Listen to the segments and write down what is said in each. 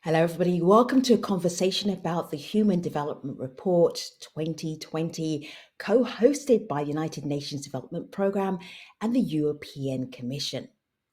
Hello, everybody. Welcome to a conversation about the Human Development Report 2020, co-hosted by the United Nations Development Programme and the European Commission.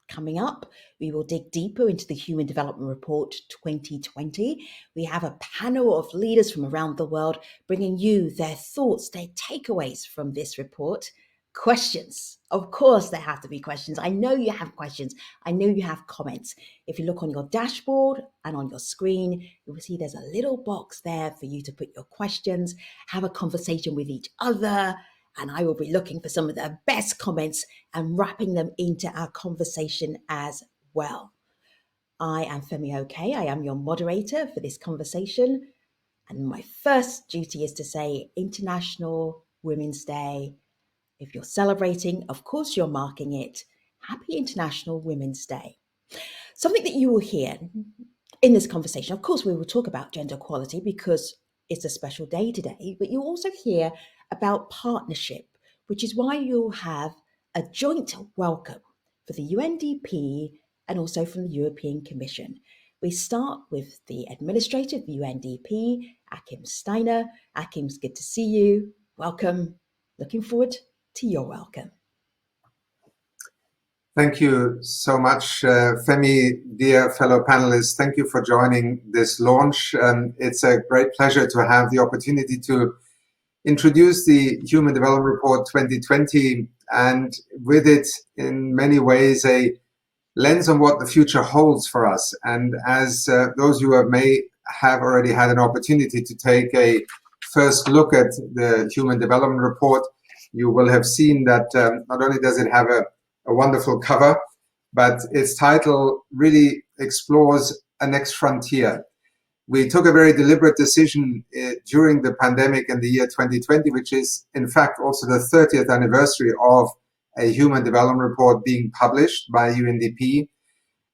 Coming up, we will dig deeper into the Human Development Report 2020. We have a panel of leaders from around the world bringing you their thoughts, their takeaways from this report. Questions. Of course, there have to be questions. I know you have questions. I know you have comments. If you look on your dashboard and on your screen, you will see there's a little box there for you to put your questions, have a conversation with each other, and I will be looking for some of the best comments and wrapping them into our conversation as well. I am Femi Oke. I am your moderator for this conversation. And my first duty is to say International Women's Day. If you're celebrating, of course you're marking it. Happy International Women's Day. Something that you will hear in this conversation, of course, we will talk about gender equality because it's a special day today, but you'll also hear about partnership, which is why you'll have a joint welcome for the UNDP and also from the European Commission. We start with the administrator of the UNDP, Achim Steiner. Achim, it's good to see you. Welcome. Looking forward to your welcome. Thank you so much, Femi, dear fellow panelists. Thank you for joining this launch. It's a great pleasure to have the opportunity to introduce the Human Development Report 2020 and with it, in many ways, a lens on what the future holds for us. And as those who may have already had an opportunity to take a first look at the Human Development Report, you will have seen that not only does it have a wonderful cover, but its title really explores a next frontier. We took a very deliberate decision during the pandemic in the year 2020, which is in fact also the 30th anniversary of a Human Development Report being published by UNDP.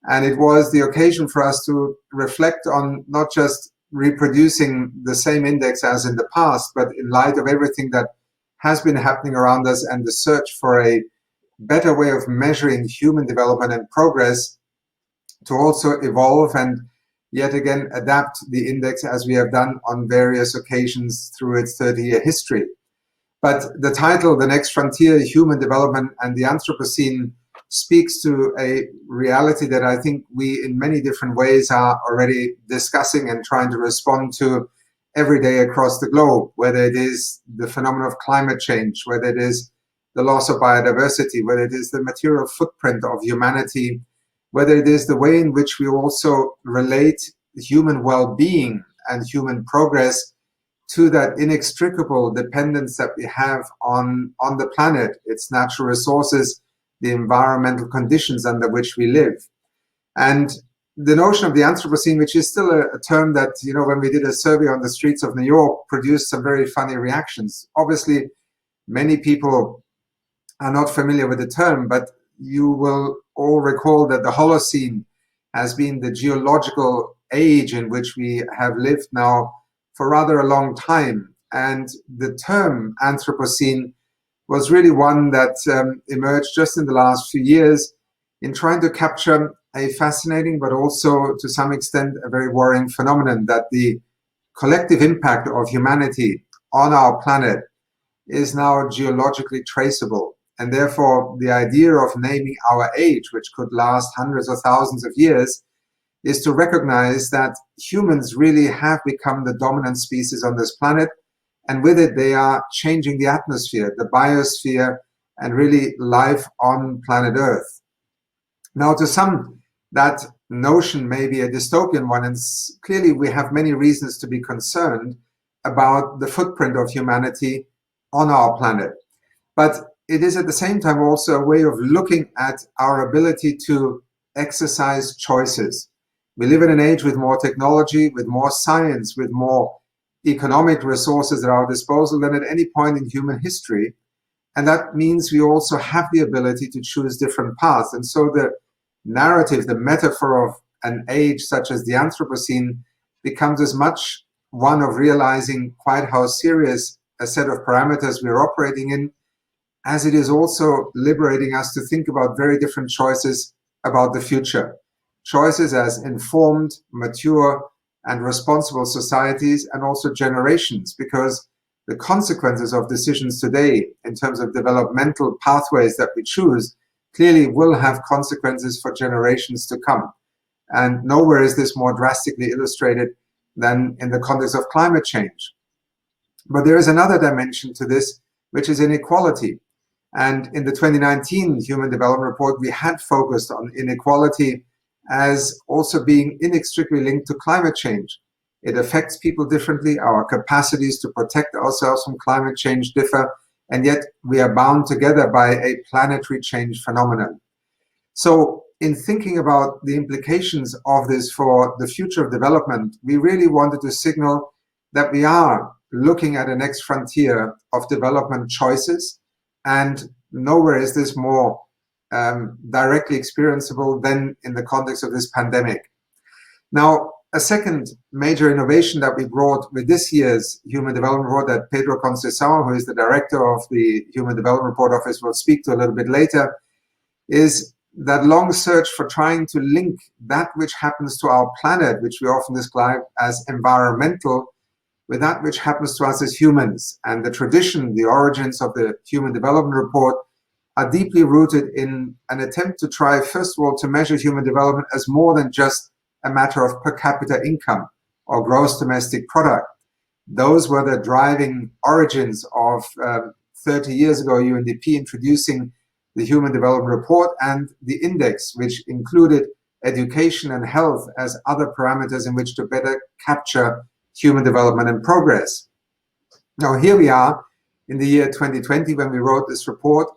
And it was the occasion for us to reflect on not just reproducing the same index as in the past, but in light of everything that has been happening around us and the search for a better way of measuring human development and progress, to also evolve and yet again adapt the index as we have done on various occasions through its 30-year history. But the title, The Next Frontier, Human Development and the Anthropocene, speaks to a reality that I think we in many different ways are already discussing and trying to respond to every day across the globe, whether it is the phenomenon of climate change, whether it is the loss of biodiversity, whether it is the material footprint of humanity, whether it is the way in which we also relate human well-being and human progress to that inextricable dependence that we have on the planet, its natural resources, the environmental conditions under which we live. And the notion of the Anthropocene, which is still a term that, when we did a survey on the streets of New York, produced some very funny reactions. Obviously, many people are not familiar with the term, but you will all recall that the Holocene has been the geological age in which we have lived now for rather a long time. And the term Anthropocene was really one that emerged just in the last few years in trying to capture a fascinating but also to some extent a very worrying phenomenon, that the collective impact of humanity on our planet is now geologically traceable. And therefore, the idea of naming our age, which could last hundreds or thousands of years, is to recognize that humans really have become the dominant species on this planet. And with it, they are changing the atmosphere, the biosphere, and really life on planet Earth. Now, to some, that notion may be a dystopian one, and clearly we have many reasons to be concerned about the footprint of humanity on our planet. But it is at the same time also a way of looking at our ability to exercise choices. We live in an age with more technology, with more science, with more economic resources at our disposal than at any point in human history. And that means we also have the ability to choose different paths. And so the narrative, the metaphor of an age such as the Anthropocene becomes as much one of realizing quite how serious a set of parameters we're operating in, as it is also liberating us to think about very different choices about the future. choices as informed, mature, and responsible societies, and also generations, because the consequences of decisions today in terms of developmental pathways that we choose clearly will have consequences for generations to come. And nowhere is this more drastically illustrated than in the context of climate change. But there is another dimension to this, which is inequality. And in the 2019 Human Development Report, we had focused on inequality as also being inextricably linked to climate change. It affects people differently. Our capacities to protect ourselves from climate change differ, and yet we are bound together by a planetary change phenomenon. So in thinking about the implications of this for the future of development, we really wanted to signal that we are looking at a next frontier of development choices, and nowhere is this more directly experienceable than in the context of this pandemic. Now, a second major innovation that we brought with this year's Human Development Report that Pedro Conceição, who is the director of the Human Development Report Office, will speak to a little bit later, is that long search for trying to link that which happens to our planet, which we often describe as environmental, with that which happens to us as humans. And the tradition, the origins of the Human Development Report are deeply rooted in an attempt to try, first of all, to measure human development as more than just a matter of per capita income or gross domestic product. Those were the driving origins of 30 years ago, UNDP introducing the Human Development Report and the index, which included education and health as other parameters in which to better capture human development and progress. Now, here we are in the year 2020 when we wrote this report,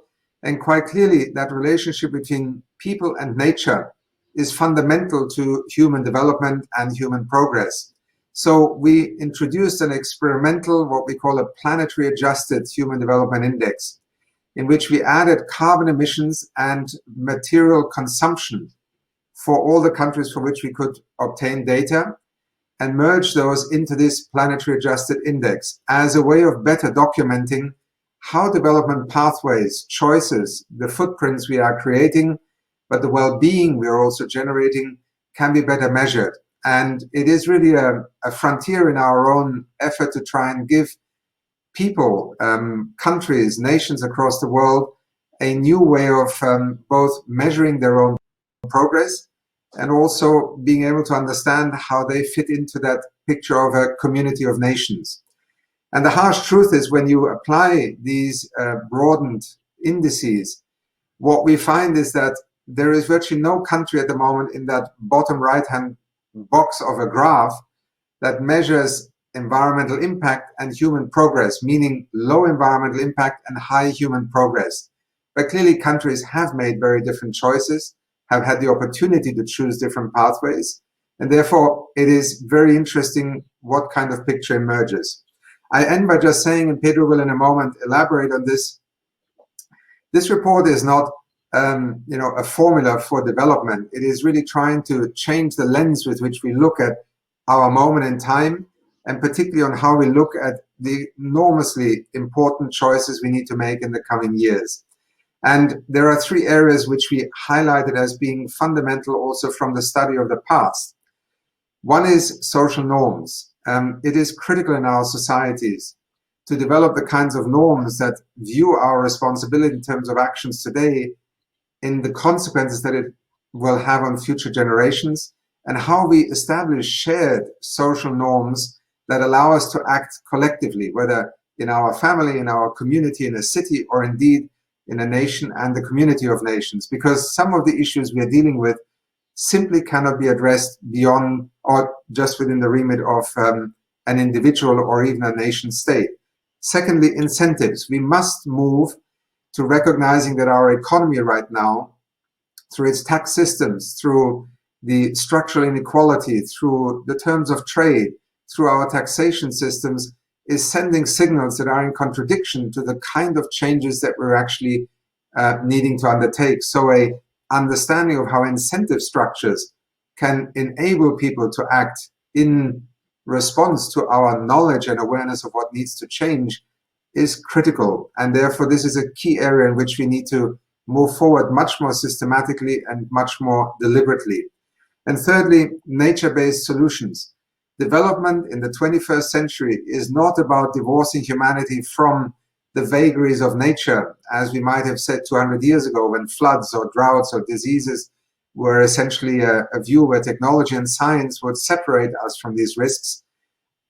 and quite clearly that relationship between people and nature is fundamental to human development and human progress. So we introduced an experimental, what we call a planetary adjusted human development index, in which we added carbon emissions and material consumption for all the countries for which we could obtain data, and merge those into this planetary adjusted index as a way of better documenting how development pathways, choices, the footprints we are creating, but the well-being we are also generating can be better measured. And it is really a frontier in our own effort to try and give people, countries, nations across the world a new way of both measuring their own progress and also being able to understand how they fit into that picture of a community of nations. And the harsh truth is, when you apply these broadened indices, what we find is that there is virtually no country at the moment in that bottom right-hand box of a graph that measures environmental impact and human progress, meaning low environmental impact and high human progress. But clearly countries have made very different choices, have had the opportunity to choose different pathways, and therefore it is very interesting what kind of picture emerges. I end by just saying, and Pedro will in a moment elaborate on this, this report is not a formula for development. It is really trying to change the lens with which we look at our moment in time, and particularly on how we look at the enormously important choices we need to make in the coming years. And there are three areas which we highlighted as being fundamental also from the study of the past. One is social norms. It is critical in our societies to develop the kinds of norms that view our responsibility in terms of actions today in the consequences that it will have on future generations, and how we establish shared social norms that allow us to act collectively, whether in our family, in our community, in a city, or indeed in a nation and the community of nations. Because some of the issues we are dealing with simply cannot be addressed beyond or just within the remit of an individual or even a nation state. Secondly, incentives. We must move to recognizing that our economy right now, through its tax systems, through the structural inequality, through the terms of trade, through our taxation systems, is sending signals that are in contradiction to the kind of changes that we're actually needing to undertake. So a understanding of how incentive structures can enable people to act in response to our knowledge and awareness of what needs to change is critical. And therefore, this is a key area in which we need to move forward much more systematically and much more deliberately. And thirdly, nature-based solutions. Development in the 21st century is not about divorcing humanity from the vagaries of nature, as we might have said 200 years ago when floods or droughts or diseases were essentially a view where technology and science would separate us from these risks.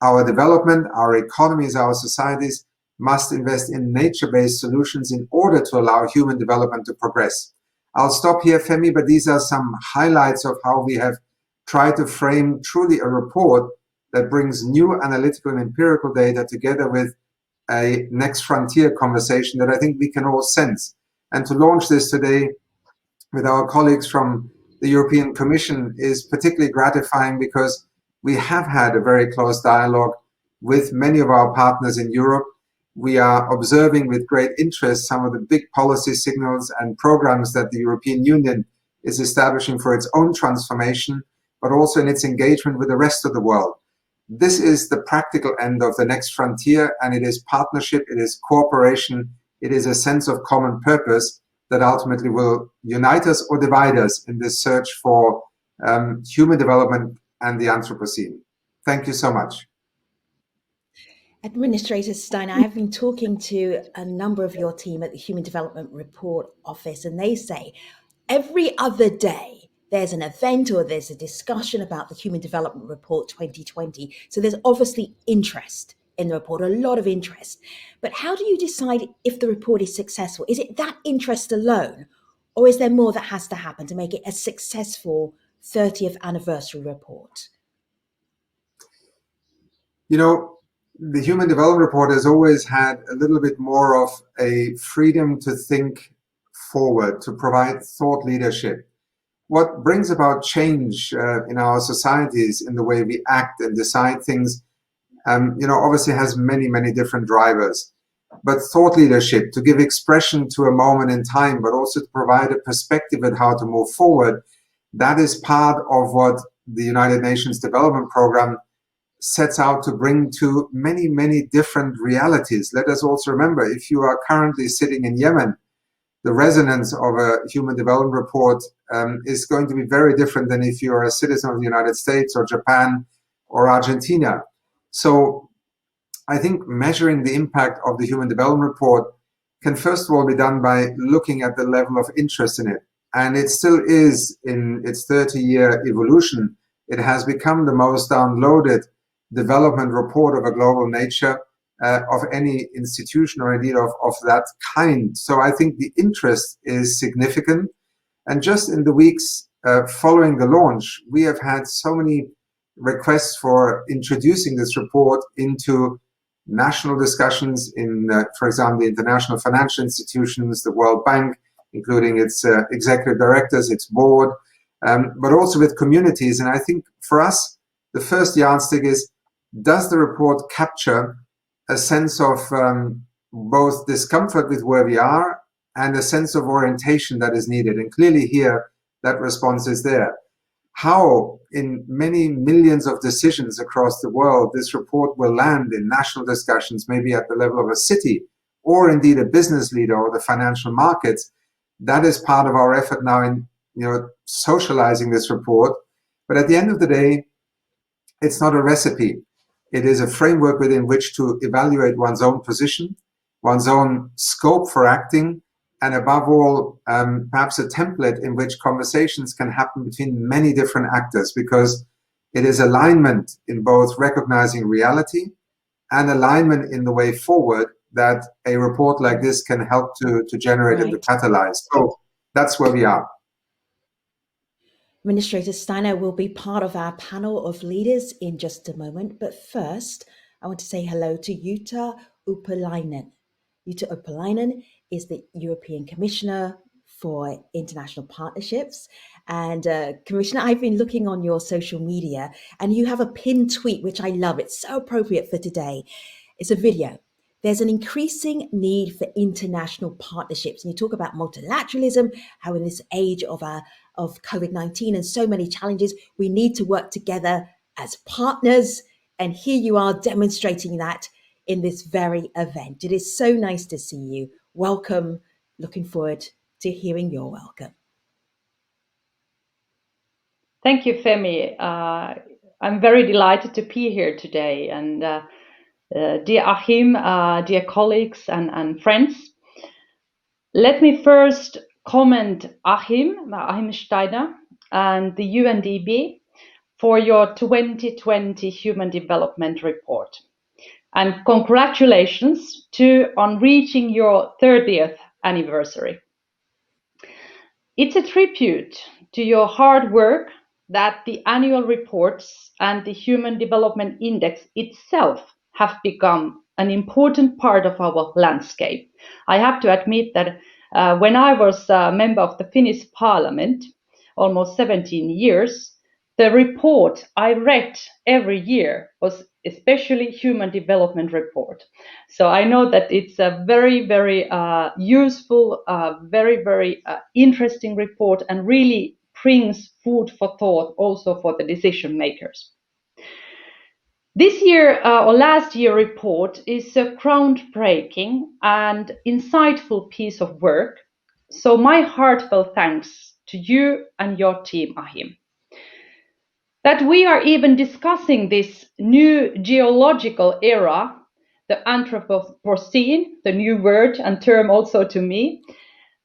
Our development, our economies, our societies must invest in nature-based solutions in order to allow human development to progress. I'll stop here, Femi, but these are some highlights of how we have tried to frame truly a report that brings new analytical and empirical data together with a next frontier conversation that I think we can all sense. And to launch this today with our colleagues from the European Commission is particularly gratifying because we have had a very close dialogue with many of our partners in Europe. We are observing with great interest some of the big policy signals and programs that the European Union is establishing for its own transformation, but also in its engagement with the rest of the world. This is the practical end of the next frontier, and it is partnership, it is cooperation, it is a sense of common purpose that ultimately will unite us or divide us in this search for human development and the Anthropocene. Thank you so much. Administrator Stein, I have been talking to a number of your team at the Human Development Report Office, and they say every other day there's an event or there's a discussion about the Human Development Report 2020. So there's obviously interest in the report, a lot of interest. But how do you decide if the report is successful? Is it that interest alone, or is there more that has to happen to make it a successful 30th anniversary report? You know, the Human Development Report has always had a little bit more of a freedom to think forward, to provide thought leadership. What brings about change in our societies in the way we act and decide things, obviously has many, many different drivers. But thought leadership, to give expression to a moment in time, but also to provide a perspective at how to move forward, that is part of what the United Nations Development Program sets out to bring to many, many different realities. Let us also remember, if you are currently sitting in Yemen, the resonance of a human development report is going to be very different than if you are a citizen of the United States or Japan or Argentina. So I think measuring the impact of the Human Development Report can first of all be done by looking at the level of interest in it. And it still is in its 30-year evolution. It has become the most downloaded development report of a global nature of any institution or indeed of that kind. So I think the interest is significant. And just in the weeks following the launch, we have had so many requests for introducing this report into national discussions in, for example, the international financial institutions, the World Bank, including its executive directors, its board, but also with communities. And I think for us, the first yardstick is, does the report capture a sense of both discomfort with where we are and a sense of orientation that is needed? And clearly here, that response is there. How, in many millions of decisions across the world, this report will land in national discussions, maybe at the level of a city, or indeed a business leader or the financial markets, that is part of our effort now in socializing this report. But at the end of the day, it's not a recipe. It is a framework within which to evaluate one's own position, one's own scope for acting, and above all, perhaps a template in which conversations can happen between many different actors, because it is alignment in both recognizing reality and alignment in the way forward that a report like this can help to generate and to catalyze. So that's where we are. Administrator Steiner will be part of our panel of leaders in just a moment. But first, I want to say hello to Jutta Upalainen. Jutta Upalainen is the European Commissioner for International Partnerships. And Commissioner, I've been looking on your social media and you have a pinned tweet, which I love. It's so appropriate for today. It's a video. There's an increasing need for international partnerships. And you talk about multilateralism, how in this age of COVID-19 and so many challenges, we need to work together as partners. And here you are demonstrating that in this very event. It is so nice to see you. Welcome. Looking forward to hearing your welcome. Thank you, Femi. I'm very delighted to be here today. And dear Achim, dear colleagues and friends, let me first comment Achim Steiner and the UNDP for your 2020 Human Development Report. And congratulations on reaching your 30th anniversary. It's a tribute to your hard work that the annual reports and the Human Development Index itself have become an important part of our landscape. I have to admit that when I was a member of the Finnish Parliament, almost 17 years, the report I read every year was especially Human Development Report. So I know that it's a very, very useful, very interesting report and really brings food for thought also for the decision makers. This year or last year report is a groundbreaking and insightful piece of work. So my heartfelt thanks to you and your team, Achim. That we are even discussing this new geological era, the Anthropocene, the new word and term also to me,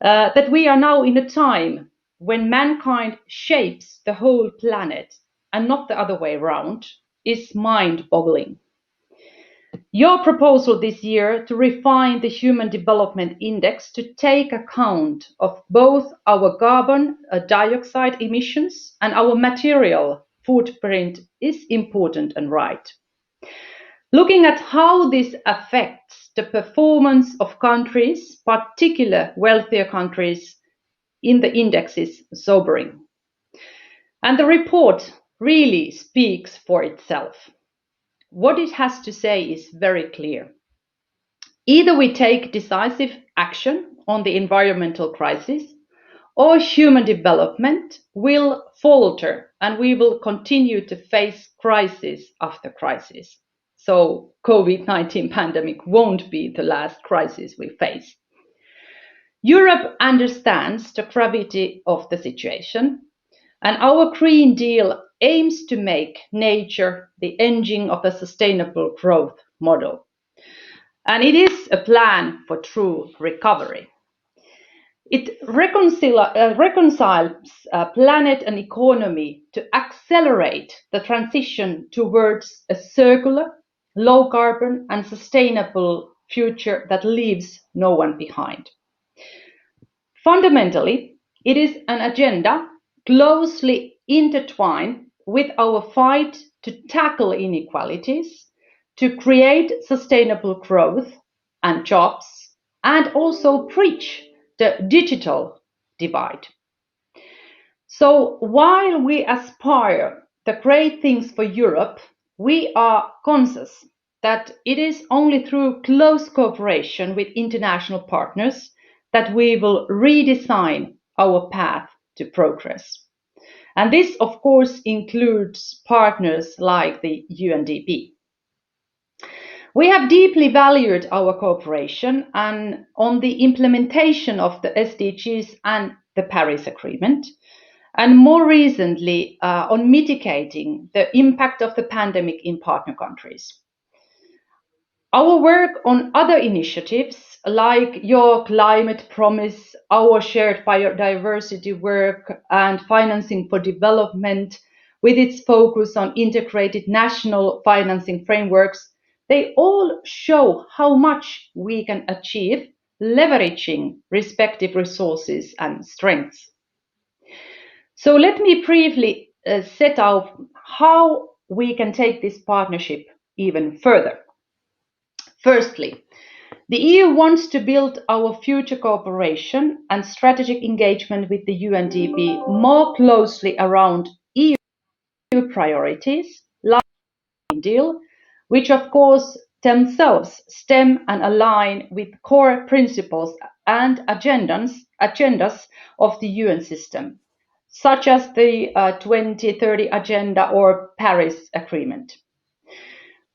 that we are now in a time when mankind shapes the whole planet and not the other way around is mind-boggling. Your proposal this year to refine the Human Development Index to take account of both our carbon dioxide emissions and our material footprint is important and right. Looking at how this affects the performance of countries, particularly wealthier countries, in the index is sobering. And the report really speaks for itself. What it has to say is very clear. Either we take decisive action on the environmental crisis, or human development will falter and we will continue to face crisis after crisis. So COVID-19 pandemic won't be the last crisis we face. Europe understands the gravity of the situation, and our Green Deal aims to make nature the engine of a sustainable growth model. And it is a plan for true recovery. It reconciles planet and economy to accelerate the transition towards a circular, low carbon and sustainable future that leaves no one behind. Fundamentally, it is an agenda closely intertwined with our fight to tackle inequalities, to create sustainable growth and jobs, and also bridge the digital divide. So while we aspire the great things for Europe, we are conscious that it is only through close cooperation with international partners that we will redesign our path to progress. And this, of course, includes partners like the UNDP. We have deeply valued our cooperation and on the implementation of the SDGs and the Paris Agreement, and more recently on mitigating the impact of the pandemic in partner countries. Our work on other initiatives like your climate promise, our shared biodiversity work and financing for development with its focus on integrated national financing frameworks, they all show how much we can achieve leveraging respective resources and strengths. So let me briefly set out how we can take this partnership even further. Firstly, the EU wants to build our future cooperation and strategic engagement with the UNDP more closely around EU priorities, like the Green Deal, which of course themselves stem and align with core principles and agendas of the UN system, such as the 2030 Agenda or Paris Agreement.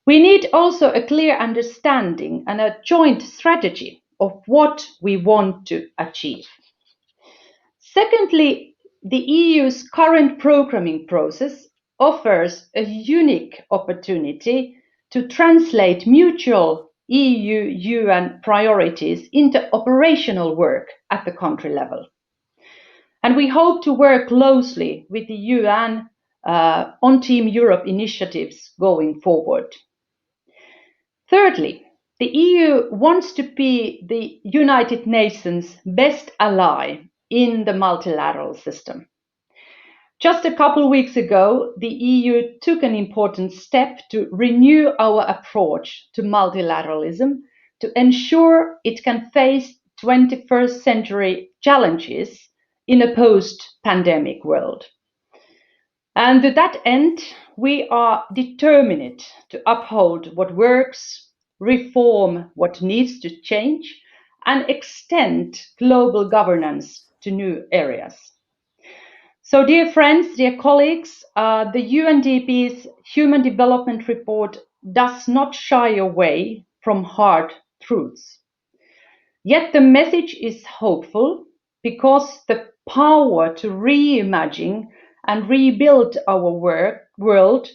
We need also a clear understanding and a joint strategy of what we want to achieve. Secondly, the EU's current programming process offers a unique opportunity to translate mutual EU-UN priorities into operational work at the country level. And we hope to work closely with the UN on Team Europe initiatives going forward. Thirdly, the EU wants to be the United Nations' best ally in the multilateral system. Just a couple of weeks ago, the EU took an important step to renew our approach to multilateralism to ensure it can face 21st century challenges in a post-pandemic world. And to that end, we are determined to uphold what works, reform what needs to change, and extend global governance to new areas. So, dear friends, dear colleagues, the UNDP's Human Development Report does not shy away from hard truths. Yet the message is hopeful because the power to reimagine and rebuild our world,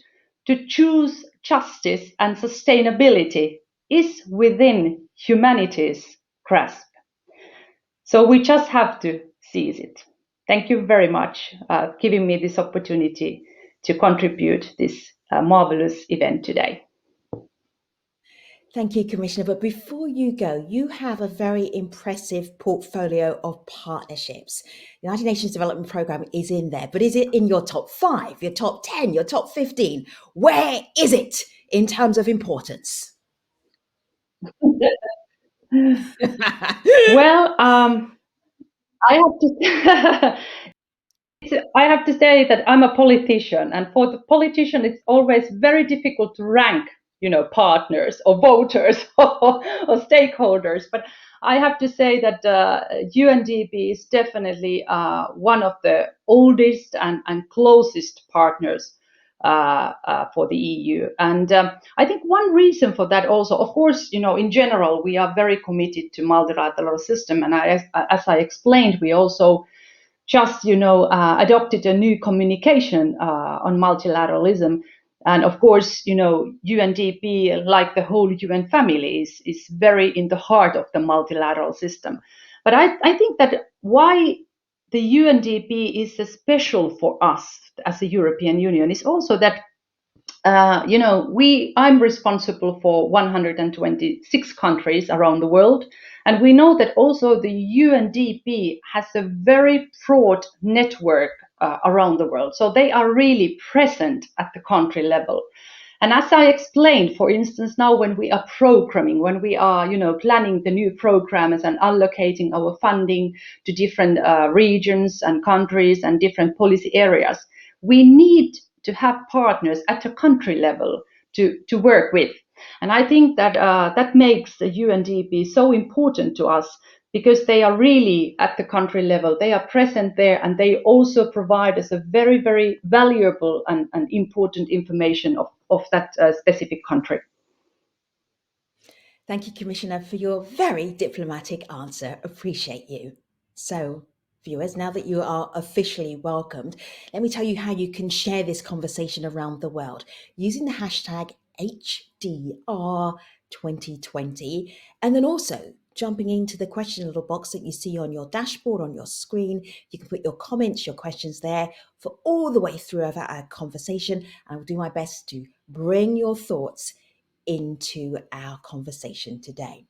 to choose justice and sustainability, is within humanity's grasp. So we just have to seize it. Thank you very much for giving me this opportunity to contribute this marvelous event today. Thank you, Commissioner. But before you go, you have a very impressive portfolio of partnerships. The United Nations Development Programme is in there, but is it in your top 5, your top 10, your top 15? Where is it in terms of importance? Well, I have to say that I'm a politician, and for the politician, it's always very difficult to rank, partners or voters or stakeholders. But I have to say that UNDP is definitely one of the oldest and closest partners for the EU. And I think one reason for that also, of course, in general, we are very committed to multilateral system. And as I explained, we also just, adopted a new communication on multilateralism. And of course, UNDP, like the whole UN family, is very in the heart of the multilateral system. But I think that why the UNDP is special for us as a European Union is also that I'm responsible for 126 countries around the world, and we know that also the UNDP has a very broad network around the world. So they are really present at the country level. And as I explained, for instance, now when we are programming, when we are, planning the new programs and allocating our funding to different regions and countries and different policy areas, we need to have partners at the country level to work with. And I think that that makes the UNDP so important to us, because they are really at the country level, they are present there, and they also provide us a very, very valuable and important information of that specific country. Thank you, Commissioner, for your very diplomatic answer. Appreciate you. So, viewers, now that you are officially welcomed, let me tell you how you can share this conversation around the world using the hashtag HDR2020, and then also jumping into the question little box that you see on your dashboard, on your screen. You can put your comments, your questions there for all the way through our conversation. I will do my best to bring your thoughts into our conversation today.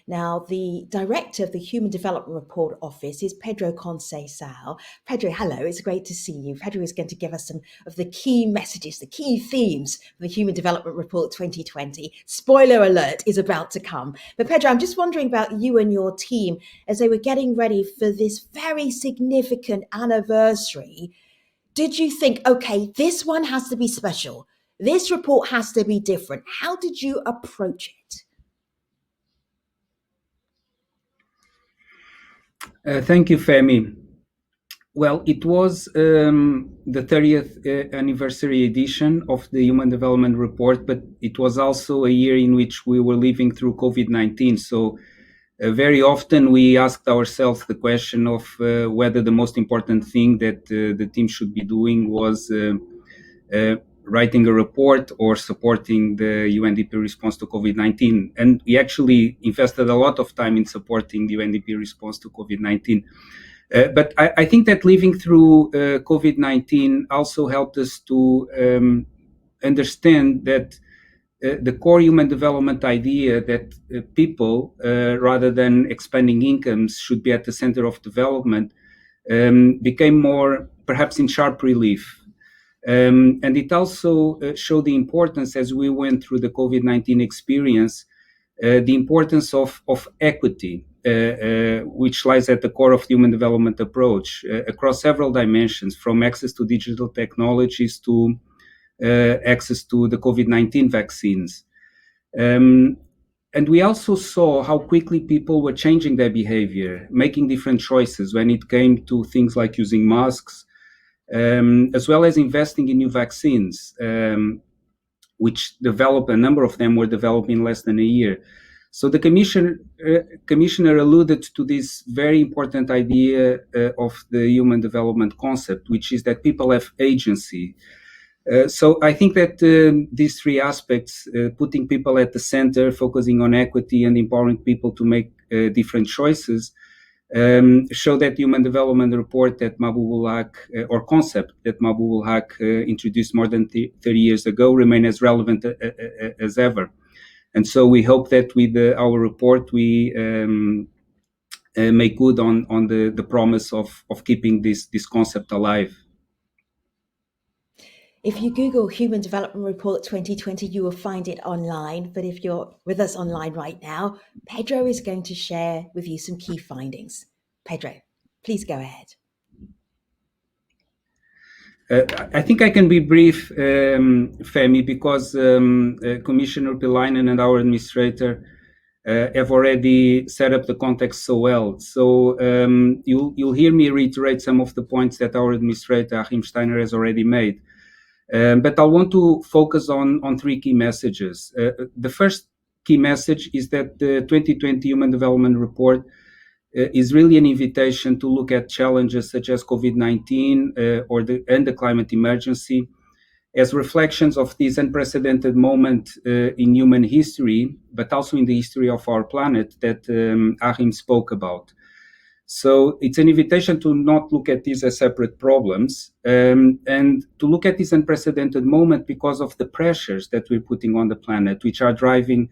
Now, the director of the Human Development Report Office is Pedro Conceição. Pedro, hello, it's great to see you. Pedro is going to give us some of the key messages, the key themes for the Human Development Report 2020. Spoiler alert is about to come. But Pedro, I'm just wondering about you and your team as they were getting ready for this very significant anniversary. Did you think, okay, this one has to be special? This report has to be different. How did you approach it? Thank you, Femi. Well, it was the 30th anniversary edition of the Human Development Report, but it was also a year in which we were living through COVID-19. So Very often we asked ourselves the question of whether the most important thing that the team should be doing was writing a report or supporting the UNDP response to COVID-19. And we actually invested a lot of time in supporting the UNDP response to COVID-19. But I think that living through COVID-19 also helped us to understand that the core human development idea that people, rather than expanding incomes, should be at the center of development became more perhaps in sharp relief. And it also showed the importance, as we went through the COVID-19 experience, the importance of equity, which lies at the core of the human development approach across several dimensions, from access to digital technologies to access to the COVID-19 vaccines. And we also saw how quickly people were changing their behavior, making different choices when it came to things like using masks, as well as investing in new vaccines, which a number of them were developed in less than a year. So the commissioner alluded to this very important idea of the human development concept, which is that people have agency. So I think that these three aspects, putting people at the center, focusing on equity and empowering people to make different choices, show that human development report that Mahbub Haq, or concept that Mahbub Haq introduced more than 30 years ago, remain as relevant as ever. And so we hope that with our report, we make good on the promise of keeping this concept alive. If you Google Human Development Report 2020, you will find it online. But if you're with us online right now, Pedro is going to share with you some key findings. Pedro, please go ahead. I think I can be brief, Femi, because Commissioner Pilainen and our administrator have already set up the context so well. So you'll hear me reiterate some of the points that our administrator, Achim Steiner, has already made. But I want to focus on three key messages. The first key message is that the 2020 Human Development Report is really an invitation to look at challenges such as COVID-19 and the climate emergency as reflections of this unprecedented moment in human history, but also in the history of our planet that Achim spoke about. So it's an invitation to not look at these as separate problems and to look at this unprecedented moment because of the pressures that we're putting on the planet, which are driving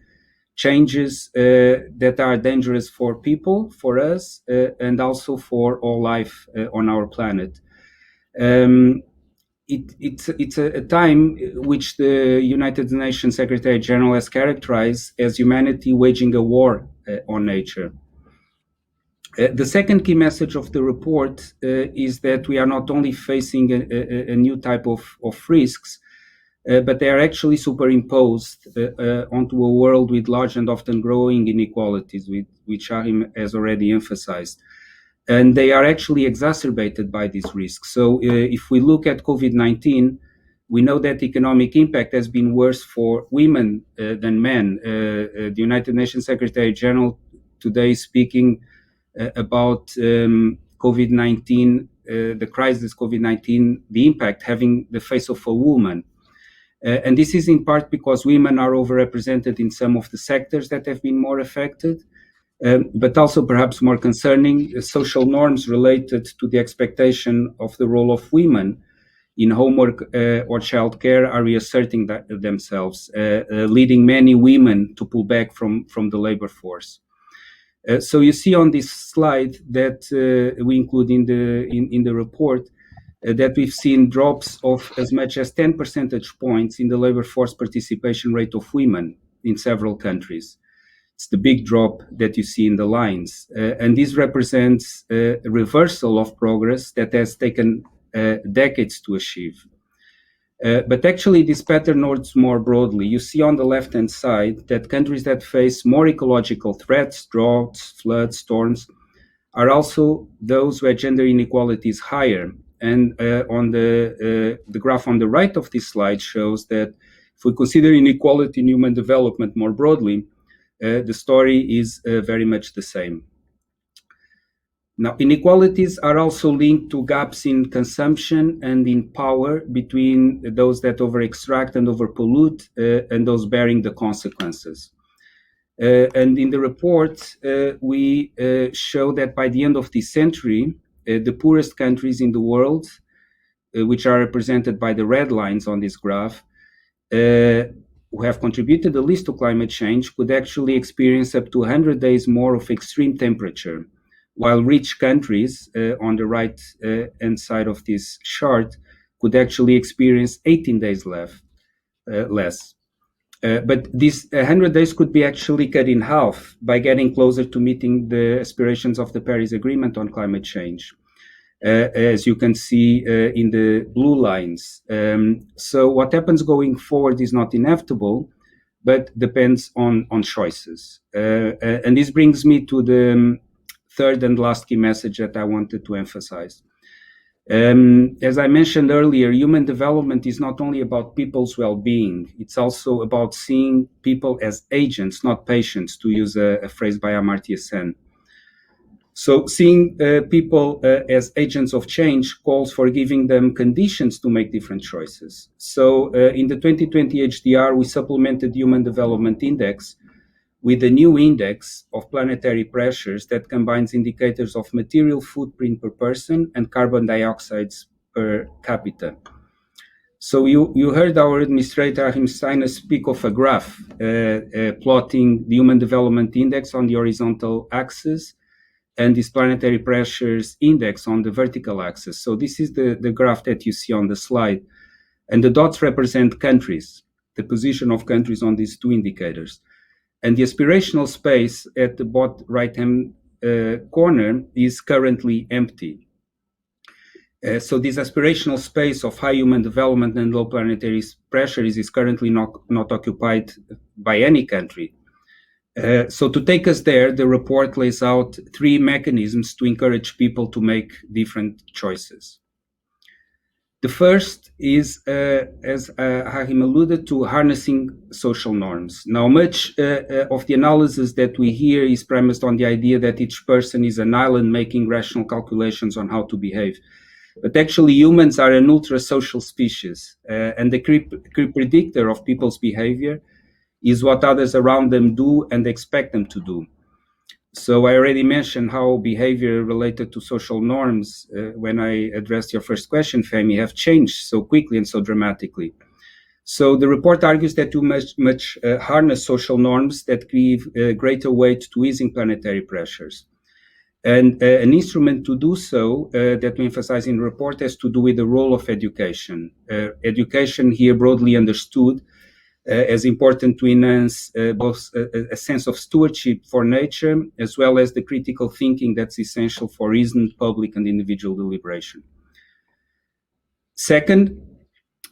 changes that are dangerous for people, for us, and also for all life on our planet. It's a time which the United Nations Secretary General has characterized as humanity waging a war on nature. The second key message of the report is that we are not only facing a new type of risks, but they are actually superimposed onto a world with large and often growing inequalities, which Achim has already emphasized. And they are actually exacerbated by these risks. So if we look at COVID-19, we know that economic impact has been worse for women than men. The United Nations Secretary General today is speaking about COVID-19, the crisis COVID-19, the impact having the face of a woman. And this is in part because women are overrepresented in some of the sectors that have been more affected, but also perhaps more concerning, social norms related to the expectation of the role of women in homework or childcare are reasserting themselves, leading many women to pull back from the labor force. So you see on this slide that we include in the report that we've seen drops of as much as 10 percentage points in the labor force participation rate of women in several countries. It's the big drop that you see in the lines. And this represents a reversal of progress that has taken decades to achieve. But actually, this pattern notes more broadly. You see on the left-hand side that countries that face more ecological threats, droughts, floods, storms, are also those where gender inequality is higher. And on the graph on the right of this slide shows that if we consider inequality in human development more broadly, the story is very much the same. Now, inequalities are also linked to gaps in consumption and in power between those that over-extract and over-pollute and those bearing the consequences. And in the report, we show that by the end of this century, the poorest countries in the world, which are represented by the red lines on this graph, who have contributed the least to climate change, could actually experience up to 100 days more of extreme temperature, while rich countries, on the right hand side of this chart, could actually experience 18 days less. But these 100 days could be actually cut in half by getting closer to meeting the aspirations of the Paris Agreement on climate change, as you can see in the blue lines. So what happens going forward is not inevitable, but depends on choices. And this brings me to the third and last key message that I wanted to emphasize. As I mentioned earlier, human development is not only about people's well-being, it's also about seeing people as agents, not patients, to use a phrase by Amartya Sen. So seeing people as agents of change calls for giving them conditions to make different choices. So in the 2020 HDR, we supplemented Human Development Index with a new index of planetary pressures that combines indicators of material footprint per person and carbon dioxide per capita. So you heard our administrator, Achim Steiner, speak of a graph plotting the Human Development Index on the horizontal axis and this planetary pressures index on the vertical axis. So this is the graph that you see on the slide. And the dots represent countries, the position of countries on these two indicators. And the aspirational space at the bottom right-hand corner is currently empty. So this aspirational space of high human development and low planetary pressure is currently not occupied by any country. So to take us there, the report lays out three mechanisms to encourage people to make different choices. The first is, as Achim alluded to, harnessing social norms. Now, much of the analysis that we hear is premised on the idea that each person is an island making rational calculations on how to behave. But actually, humans are an ultra-social species, and the key predictor of people's behavior is what others around them do and expect them to do. So I already mentioned how behavior related to social norms, when I addressed your first question, Femi, have changed so quickly and so dramatically. So the report argues that you must harness social norms that give greater weight to easing planetary pressures. And an instrument to do so that we emphasize in the report has to do with the role of education. Education here broadly understood as important to enhance both a sense of stewardship for nature, as well as the critical thinking that's essential for reasoned public and individual deliberation. Second,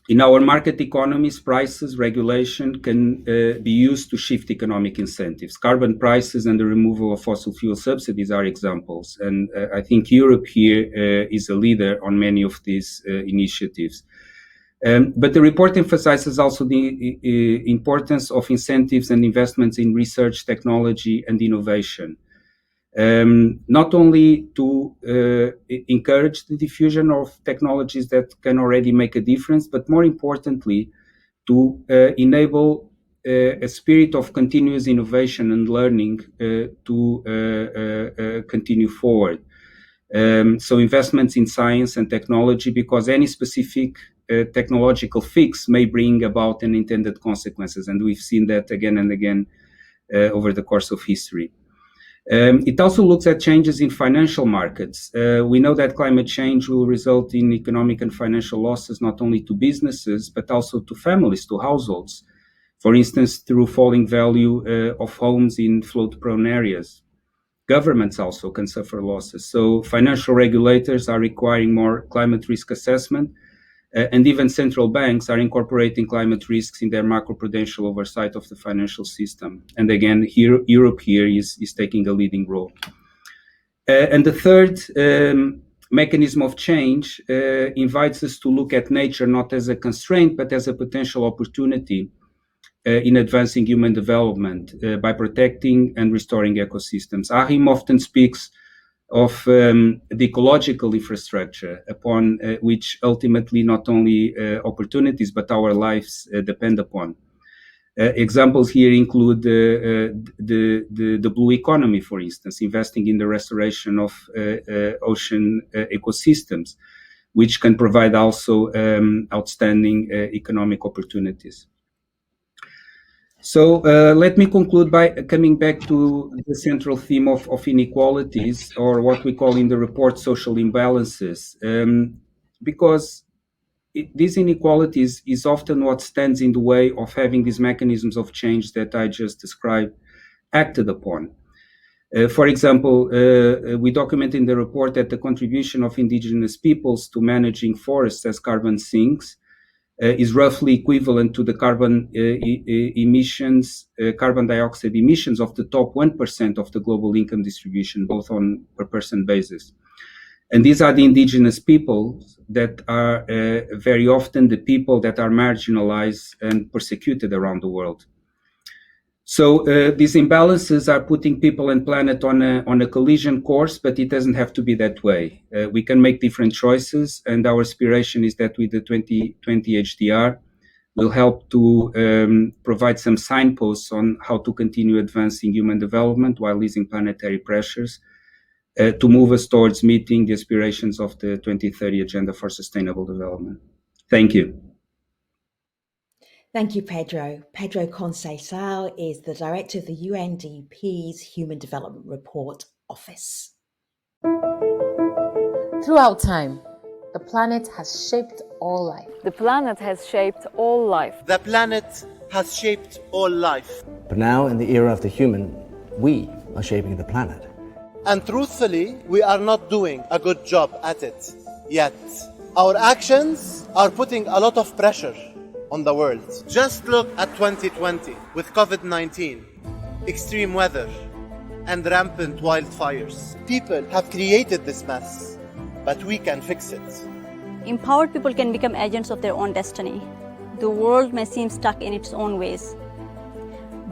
in our market economies, prices, regulation can be used to shift economic incentives. Carbon prices and the removal of fossil fuel subsidies are examples. And I think Europe here is a leader on many of these initiatives. But the report emphasizes also the importance of incentives and investments in research, technology, and innovation, not only to encourage the diffusion of technologies that can already make a difference, but more importantly, to enable a spirit of continuous innovation and learning to continue forward. So investments in science and technology, because any specific technological fix may bring about unintended consequences. And we've seen that again and again over the course of history. It also looks at changes in financial markets. We know that climate change will result in economic and financial losses, not only to businesses, but also to families, to households. For instance, through falling value of homes in flood-prone areas. Governments also can suffer losses. So financial regulators are requiring more climate risk assessment, and even central banks are incorporating climate risks in their macroprudential oversight of the financial system. And again, Europe here is taking a leading role. And the third mechanism of change invites us to look at nature not as a constraint, but as a potential opportunity in advancing human development by protecting and restoring ecosystems. Achim often speaks of the ecological infrastructure upon which ultimately not only opportunities but our lives depend upon. Examples here include the blue economy, for instance, investing in the restoration of ocean ecosystems, which can provide also outstanding economic opportunities. So let me conclude by coming back to the central theme of inequalities, or what we call in the report social imbalances, because these inequalities is often what stands in the way of having these mechanisms of change that I just described acted upon. For example, we document in the report that the contribution of indigenous peoples to managing forests as carbon sinks is roughly equivalent to the carbon dioxide emissions of the top 1% of the global income distribution, both on per person basis. And these are the indigenous peoples that are very often the people that are marginalized and persecuted around the world. So these imbalances are putting people and planet on a collision course, but it doesn't have to be that way. We can make different choices, and our aspiration is that with the 2020 HDR, we'll help to provide some signposts on how to continue advancing human development while easing planetary pressures to move us towards meeting the aspirations of the 2030 Agenda for Sustainable Development. Thank you. Thank you, Pedro. Pedro Conceição is the director of the UNDP's Human Development Report Office. Throughout time, the planet has shaped all life. The planet has shaped all life. The planet has shaped all life. But now, in the era of the human, we are shaping the planet. And truthfully, we are not doing a good job at it yet. Our actions are putting a lot of pressure on the world. Just look at 2020 with COVID-19, extreme weather, and rampant wildfires. People have created this mess, but we can fix it. Empowered people can become agents of their own destiny. The world may seem stuck in its own ways,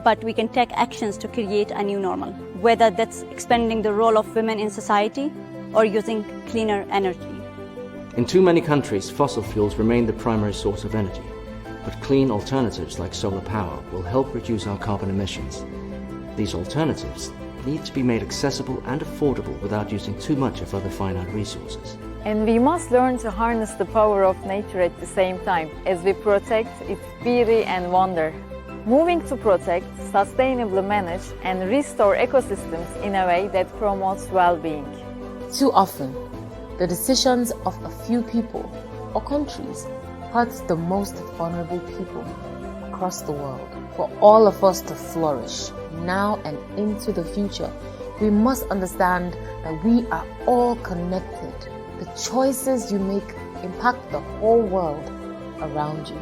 but we can take actions to create a new normal, whether that's expanding the role of women in society or using cleaner energy. In too many countries, fossil fuels remain the primary source of energy, but clean alternatives like solar power will help reduce our carbon emissions. These alternatives need to be made accessible and affordable without using too much of other finite resources. And we must learn to harness the power of nature at the same time as we protect its beauty and wonder. Moving to protect, sustainably manage and restore ecosystems in a way that promotes well-being. Too often, the decisions of a few people or countries hurts the most vulnerable people across the world. For all of us to flourish now and into the future, we must understand that we are all connected. The choices you make impact the whole world around you.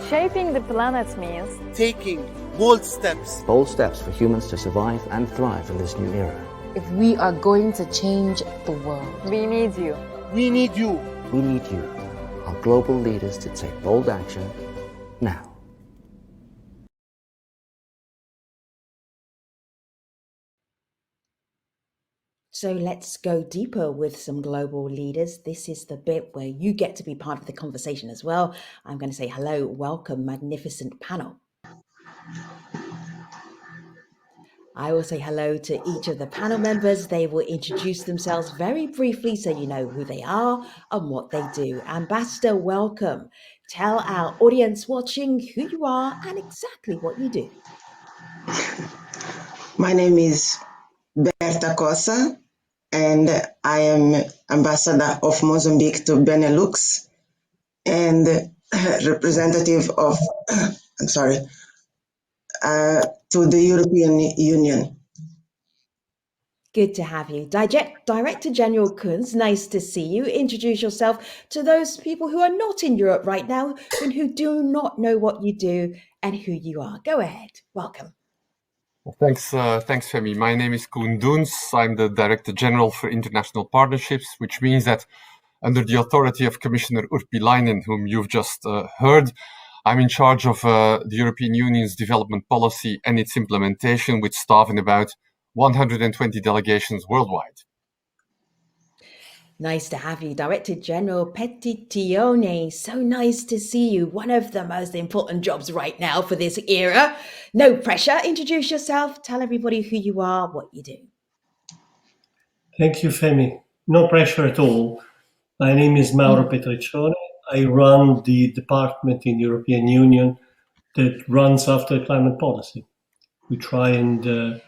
Shaping the planet means taking bold steps. Bold steps for humans to survive and thrive in this new era. If we are going to change the world, we need you. We need you. We need you, our global leaders, to take bold action now. So let's go deeper with some global leaders. This is the bit where you get to be part of the conversation as well. I'm going to say hello, welcome, magnificent panel. I will say hello to each of the panel members. They will introduce themselves very briefly so you know who they are and what they do. Ambassador, welcome. Tell our audience watching who you are and exactly what you do. My name is Berta Cossa, and I am ambassador of Mozambique to Benelux and representative of, to the European Union. Good to have you. Director General Kunz, nice to see you. Introduce yourself to those people who are not in Europe right now and who do not know what you do and who you are. Go ahead. Welcome. Well, thanks, Femi. My name is Koen Doens. I'm the Director General for International Partnerships, which means that under the authority of Commissioner Urpilainen, whom you've just heard, I'm in charge of the European Union's development policy and its implementation, with staff in about 120 delegations worldwide. Nice to have you, Director General Petitione. So nice to see you. One of the most important jobs right now for this era. No pressure. Introduce yourself. Tell everybody who you are, what you do. Thank you, Femi. No pressure at all. My name is Mauro Petriccione. I run the department in European Union that runs after climate policy. We try and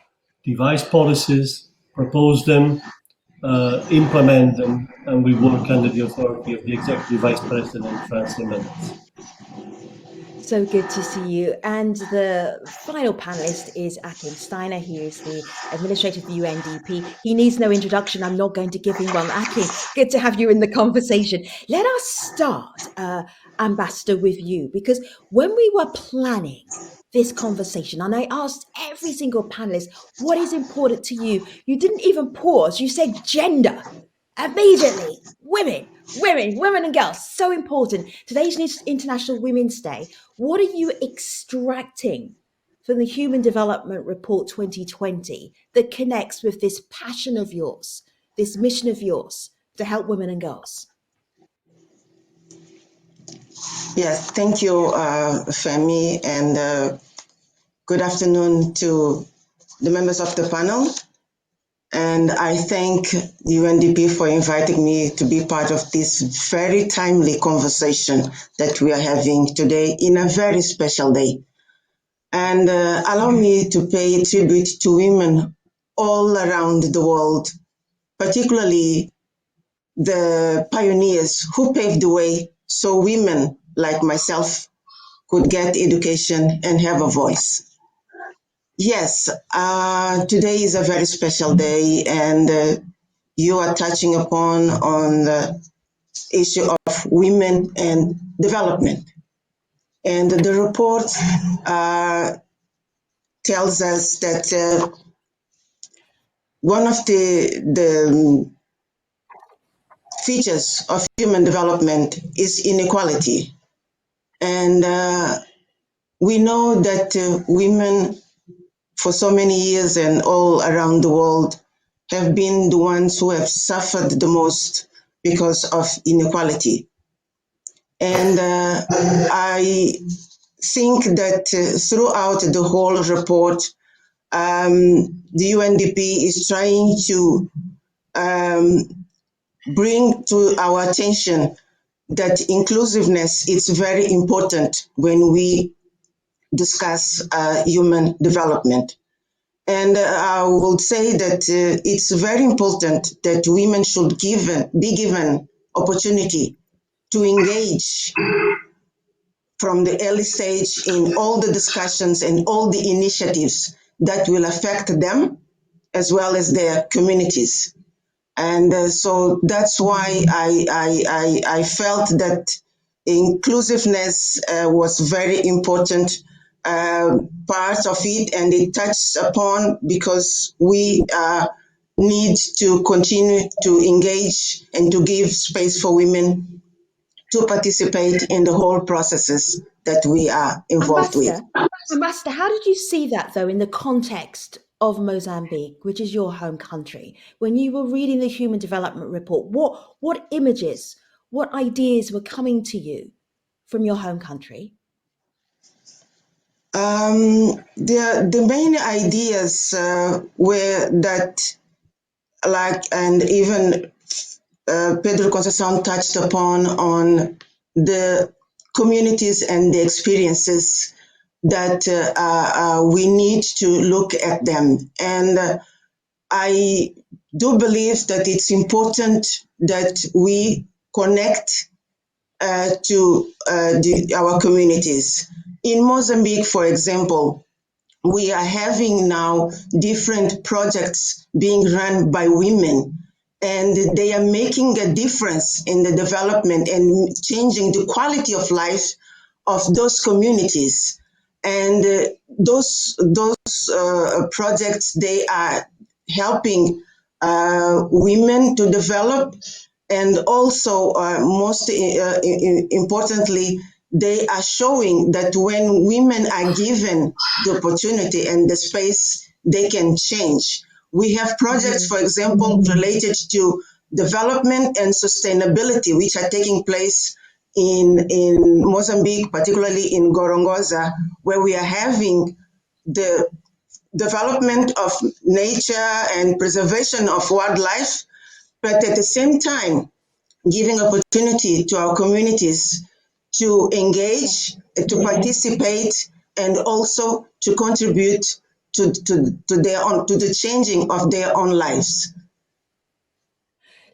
devise policies, propose them, implement them, and we work under the authority of the Executive Vice President, Frans Timmermans. So good to see you. And the final panelist is Achim Steiner. He is the administrator of the UNDP. He needs no introduction. I'm not going to give him one. Achim, good to have you in the conversation. Let us start, Ambassador, with you, because when we were planning this conversation, and I asked every single panelist, what is important to you? You didn't even pause. You said gender. Immediately, women and girls, so important. Today's International Women's Day. What are you extracting from the Human Development Report 2020 that connects with this passion of yours, this mission of yours to help women and girls? Yes, thank you, Femi, and good afternoon to the members of the panel. And I thank UNDP for inviting me to be part of this very timely conversation that we are having today in a very special day. And allow me to pay tribute to women all around the world, particularly the pioneers who paved the way so women like myself could get education and have a voice. Yes, today is a very special day, and you are touching upon on the issue of women and development. And the report tells us that one of the features of human development is inequality. And we know that women for so many years and all around the world have been the ones who have suffered the most because of inequality. And I think that throughout the whole report, the UNDP is trying to bring to our attention that inclusiveness is very important when we discuss human development. And I would say that it's very important that women should be given opportunity to engage from the early stage in all the discussions and all the initiatives that will affect them as well as their communities. And so that's why I felt that inclusiveness was very important part of it, and it touched upon because we need to continue to engage and to give space for women to participate in the whole processes that we are involved with. Ambassador, how did you see that, though, in the context of Mozambique, which is your home country? When you were reading the Human Development Report, what images, what ideas were coming to you from your home country? The main ideas were that, and even Pedro Conceição touched upon on the communities and the experiences that we need to look at them. And I do believe that it's important that we connect to our communities. In Mozambique, for example, we are having now different projects being run by women, and they are making a difference in the development and changing the quality of life of those communities. And those projects, they are helping women to develop, and also most importantly, they are showing that when women are given the opportunity and the space, they can change. We have projects, for example, related to development and sustainability, which are taking place in Mozambique, particularly in Gorongosa, where we are having the development of nature and preservation of wildlife, but at the same time, giving opportunity to our communities to engage, to participate, and also to contribute to the changing of their own lives.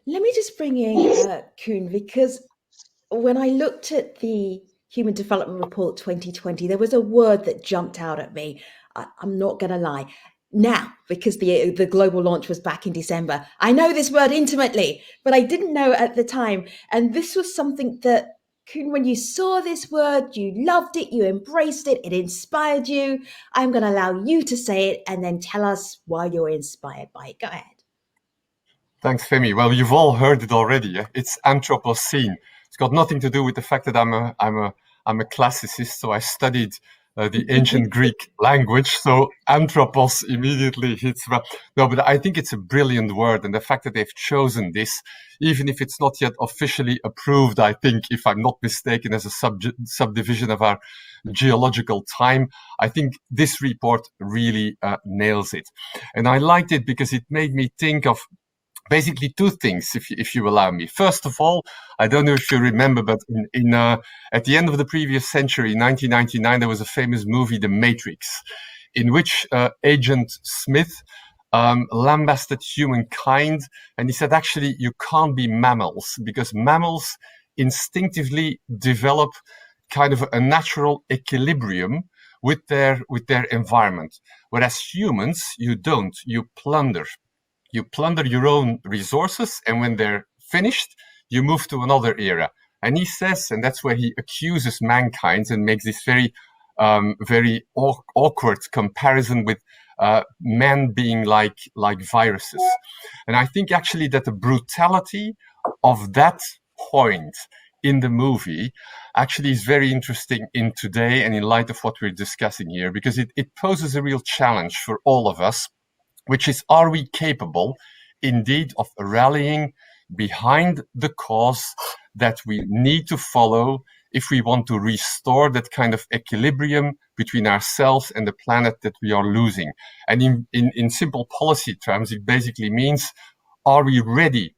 Let me just bring in Kuhn, because when I looked at the Human Development Report 2020, there was a word that jumped out at me. I'm not going to lie. Now, because the global launch was back in December, I know this word intimately, but I didn't know at the time. And this was something that, Kuhn, when you saw this word, you loved it, you embraced it, it inspired you. I'm going to allow you to say it and then tell us why you're inspired by it. Go ahead. Thanks, Femi. Well, you've all heard it already. It's Anthropocene. It's got nothing to do with the fact that I'm a classicist, so I studied the ancient Greek language. So anthropos immediately hits. No, but I think it's a brilliant word, and the fact that they've chosen this, even if it's not yet officially approved, I think, if I'm not mistaken, as a subdivision of our geological time, I think this report really nails it. And I liked it because it made me think of basically two things, if you allow me. First of all, I don't know if you remember, but at the end of the previous century, 1999, there was a famous movie, The Matrix, in which Agent Smith lambasted humankind, and he said, actually, you can't be mammals, because mammals instinctively develop kind of a natural equilibrium with their environment, whereas humans, you don't. You plunder. You plunder your own resources, and when they're finished, you move to another era. And he says, and that's where he accuses mankind and makes this very, very awkward comparison with men being like viruses. And I think actually that the brutality of that point in the movie actually is very interesting in today and in light of what we're discussing here, because it poses a real challenge for all of us, which is, are we capable indeed of rallying behind the cause that we need to follow if we want to restore that kind of equilibrium between ourselves and the planet that we are losing? And in simple policy terms, it basically means, are we ready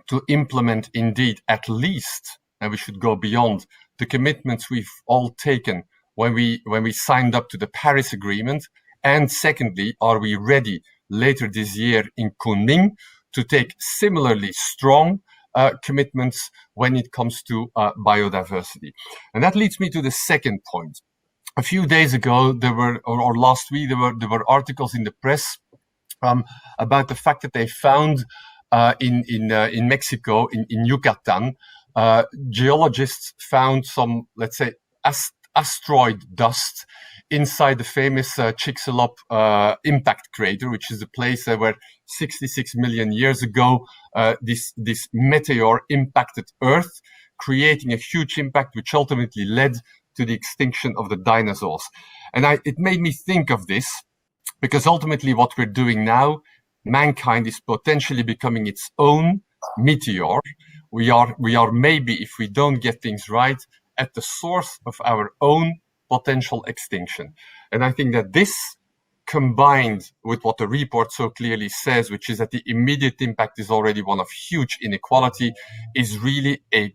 to implement indeed at least, and we should go beyond, the commitments we've all taken when we signed up to the Paris Agreement? And secondly, are we ready later this year in Kunming to take similarly strong commitments when it comes to biodiversity? And that leads me to the second point. A few days ago, or last week, there were articles in the press about the fact that they found in Mexico, in Yucatan, geologists found some, let's say, asteroid dust inside the famous Chicxulub impact crater, which is a place where 66 million years ago this meteor impacted Earth, creating a huge impact which ultimately led to the extinction of the dinosaurs. And it made me think of this, because ultimately what we're doing now, mankind is potentially becoming its own meteor. We are maybe, if we don't get things right, at the source of our own potential extinction. And I think that this, combined with what the report so clearly says, which is that the immediate impact is already one of huge inequality, is really a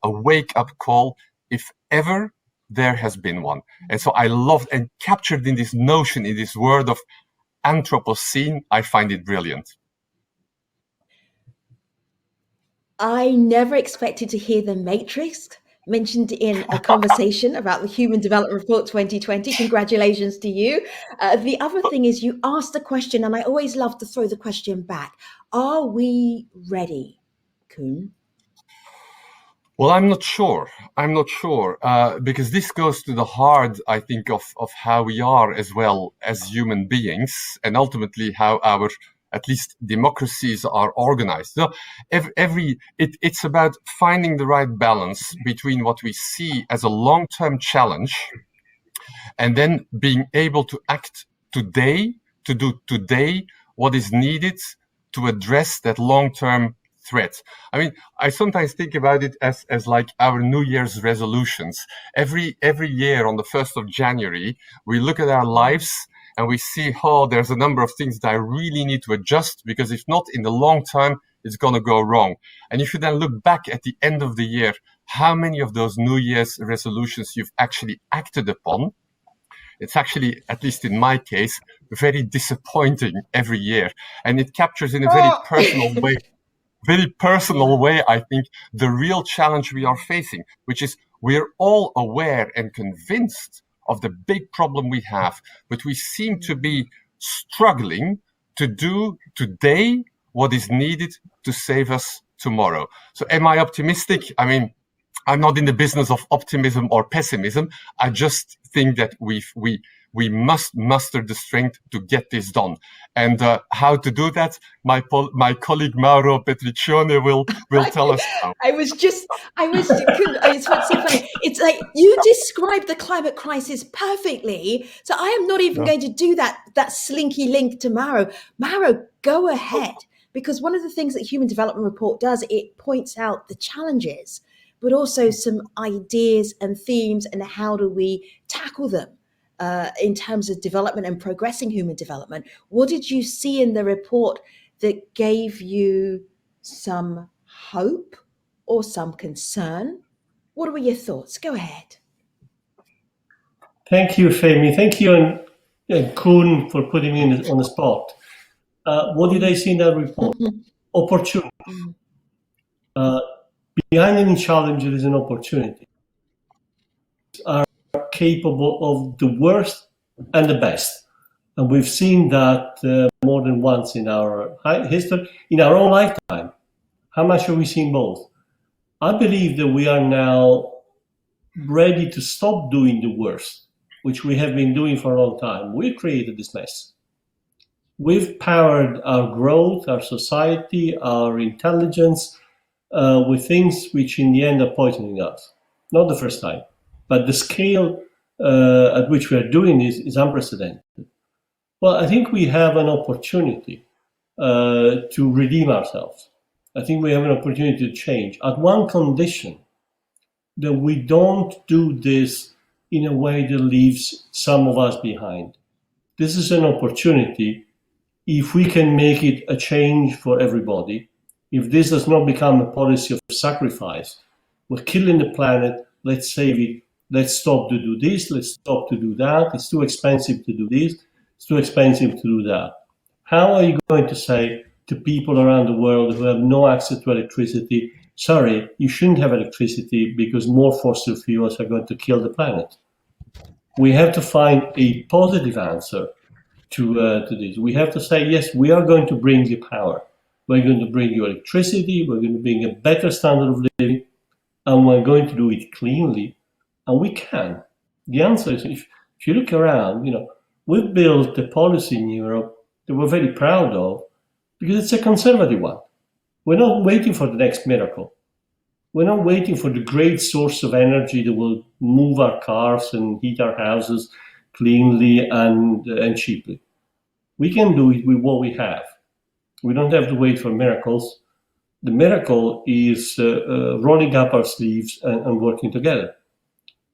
wake-up call, if ever there has been one. And so I loved, and captured in this notion, in this word of Anthropocene, I find it brilliant. I never expected to hear the Matrix mentioned in a conversation about the Human Development Report 2020. Congratulations to you. The other thing is, you asked the question, and I always love to throw the question back. Are we ready, Kuhn? Well, I'm not sure, because this goes to the heart, I think, of how we are as well as human beings, and ultimately how our at least democracies are organized. So it's about finding the right balance between what we see as a long-term challenge and then being able to act today, to do today what is needed to address that long-term threat. I mean, I sometimes think about it as like our New Year's resolutions. Every year on the 1st of January, we look at our lives and we see, oh, there's a number of things that I really need to adjust, because if not, in the long term, it's going to go wrong. And if you then look back at the end of the year, how many of those New Year's resolutions you've actually acted upon, it's actually, at least in my case, very disappointing every year. And it captures in a very personal way, I think, the real challenge we are facing, which is we're all aware and convinced of the big problem we have, but we seem to be struggling to do today what is needed to save us tomorrow. So am I optimistic? I mean, I'm not in the business of optimism or pessimism. I just think that we must muster the strength to get this done. And how to do that, my colleague Mauro Petriccione will tell us how. It's what's so funny. It's like you described the climate crisis perfectly. So I am not even going to do that slinky link to Mauro. Mauro, go ahead. Because one of the things that Human Development Report does, it points out the challenges, but also some ideas and themes and how do we tackle them in terms of development and progressing human development. What did you see in the report that gave you some hope or some concern? What were your thoughts? Go ahead. Thank you, Femi. Thank you, and Kuhn, for putting me on the spot. What did I see in that report? Opportunity. Behind any challenge, there is an opportunity. Are capable of the worst and the best. And we've seen that more than once in our history, in our own lifetime. How much have we seen both? I believe that we are now ready to stop doing the worst, which we have been doing for a long time. We created this mess. We've powered our growth, our society, our intelligence with things which in the end are poisoning us. Not the first time, but the scale at which we are doing this is unprecedented. Well, I think we have an opportunity to redeem ourselves. I think we have an opportunity to change at one condition, that we don't do this in a way that leaves some of us behind. This is an opportunity. If we can make it a change for everybody, if this does not become a policy of sacrifice, we're killing the planet, let's save it, let's stop to do this, let's stop to do that, it's too expensive to do this, it's too expensive to do that. How are you going to say to people around the world who have no access to electricity, sorry, you shouldn't have electricity because more fossil fuels are going to kill the planet? We have to find a positive answer to this. We have to say, yes, we are going to bring you power. We're going to bring you electricity. We're going to bring a better standard of living, and we're going to do it cleanly. And we can. The answer is, if you look around, we've built a policy in Europe that we're very proud of because it's a conservative one. We're not waiting for the next miracle. We're not waiting for the great source of energy that will move our cars and heat our houses cleanly and cheaply. We can do it with what we have. We don't have to wait for miracles. The miracle is rolling up our sleeves and working together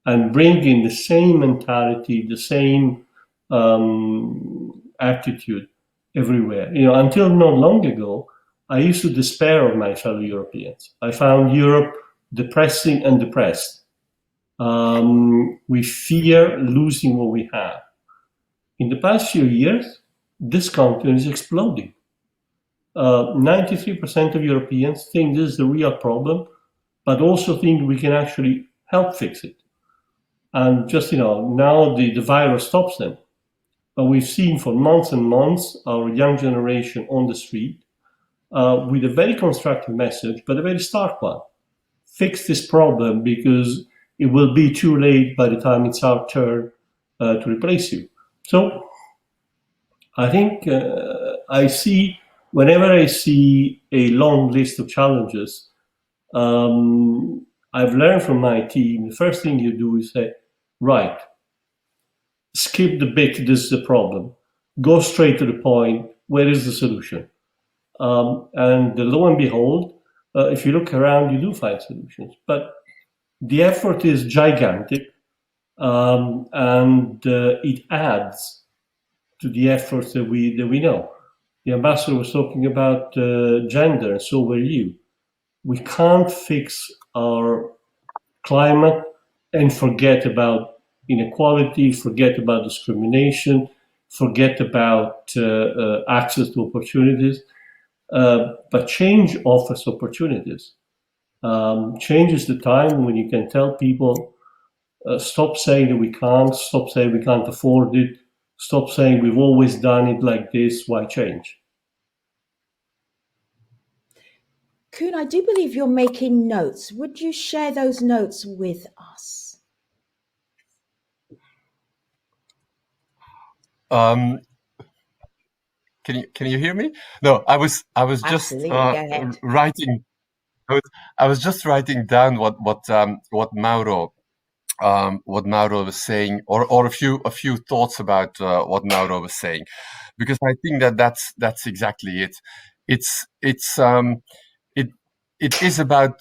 and bringing the same mentality, the same attitude everywhere. Until not long ago, I used to despair of my fellow Europeans. I found Europe depressing and depressed. We fear losing what we have. In the past few years, this continent is exploding. 93% of Europeans think this is the real problem, but also think we can actually help fix it. And just, now the virus stops them. But we've seen for months and months our young generation on the street with a very constructive message, but a very stark one. Fix this problem because it will be too late by the time it's our turn to replace you. So I think I see whenever I see a long list of challenges, I've learned from my team, the first thing you do is say, right, skip the bit, this is the problem. Go straight to the point, where is the solution? And lo and behold, if you look around, you do find solutions. But the effort is gigantic, and it adds to the efforts that we know. The ambassador was talking about gender, and so were you. We can't fix our climate and forget about inequality, forget about discrimination, forget about access to opportunities. But change offers opportunities. Change is the time when you can tell people, stop saying that we can't, stop saying we can't afford it, stop saying we've always done it like this, why change? Koen, I do believe you're making notes. Would you share those notes with us? Can you hear me? No, I was just Absolutely. Go ahead. writing. I was just writing down what Mauro was saying, or a few thoughts about what Mauro was saying, because I think that's exactly it. It is about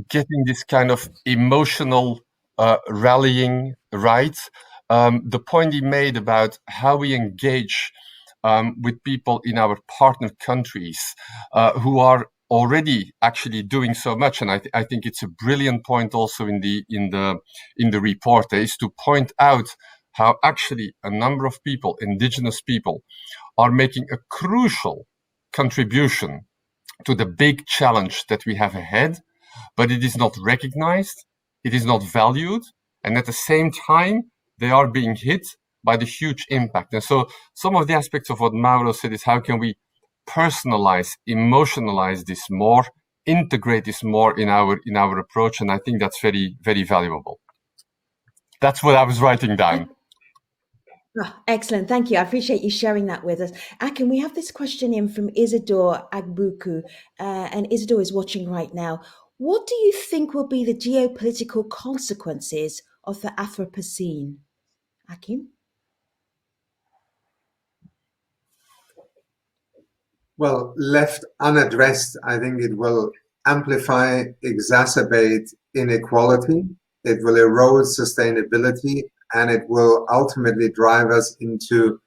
getting this kind of emotional rallying right. The point he made about how we engage with people in our partner countries who are already actually doing so much, and I think it's a brilliant point also in the report, is to point out how actually a number of people, indigenous people, are making a crucial contribution to the big challenge that we have ahead, but it is not recognized, it is not valued, and at the same time, they are being hit by the huge impact. And so some of the aspects of what Mauro said is how can we personalize, emotionalize this more, integrate this more in our approach, and I think that's very, very valuable. That's what I was writing down. Oh, excellent. Thank you. I appreciate you sharing that with us. Akin, we have this question in from Isidore Agbuku, and Isidore is watching right now. What do you think will be the geopolitical consequences of the Anthropocene? Akin? Well, left unaddressed, I think it will amplify, exacerbate inequality. It will erode sustainability, and it will ultimately drive us into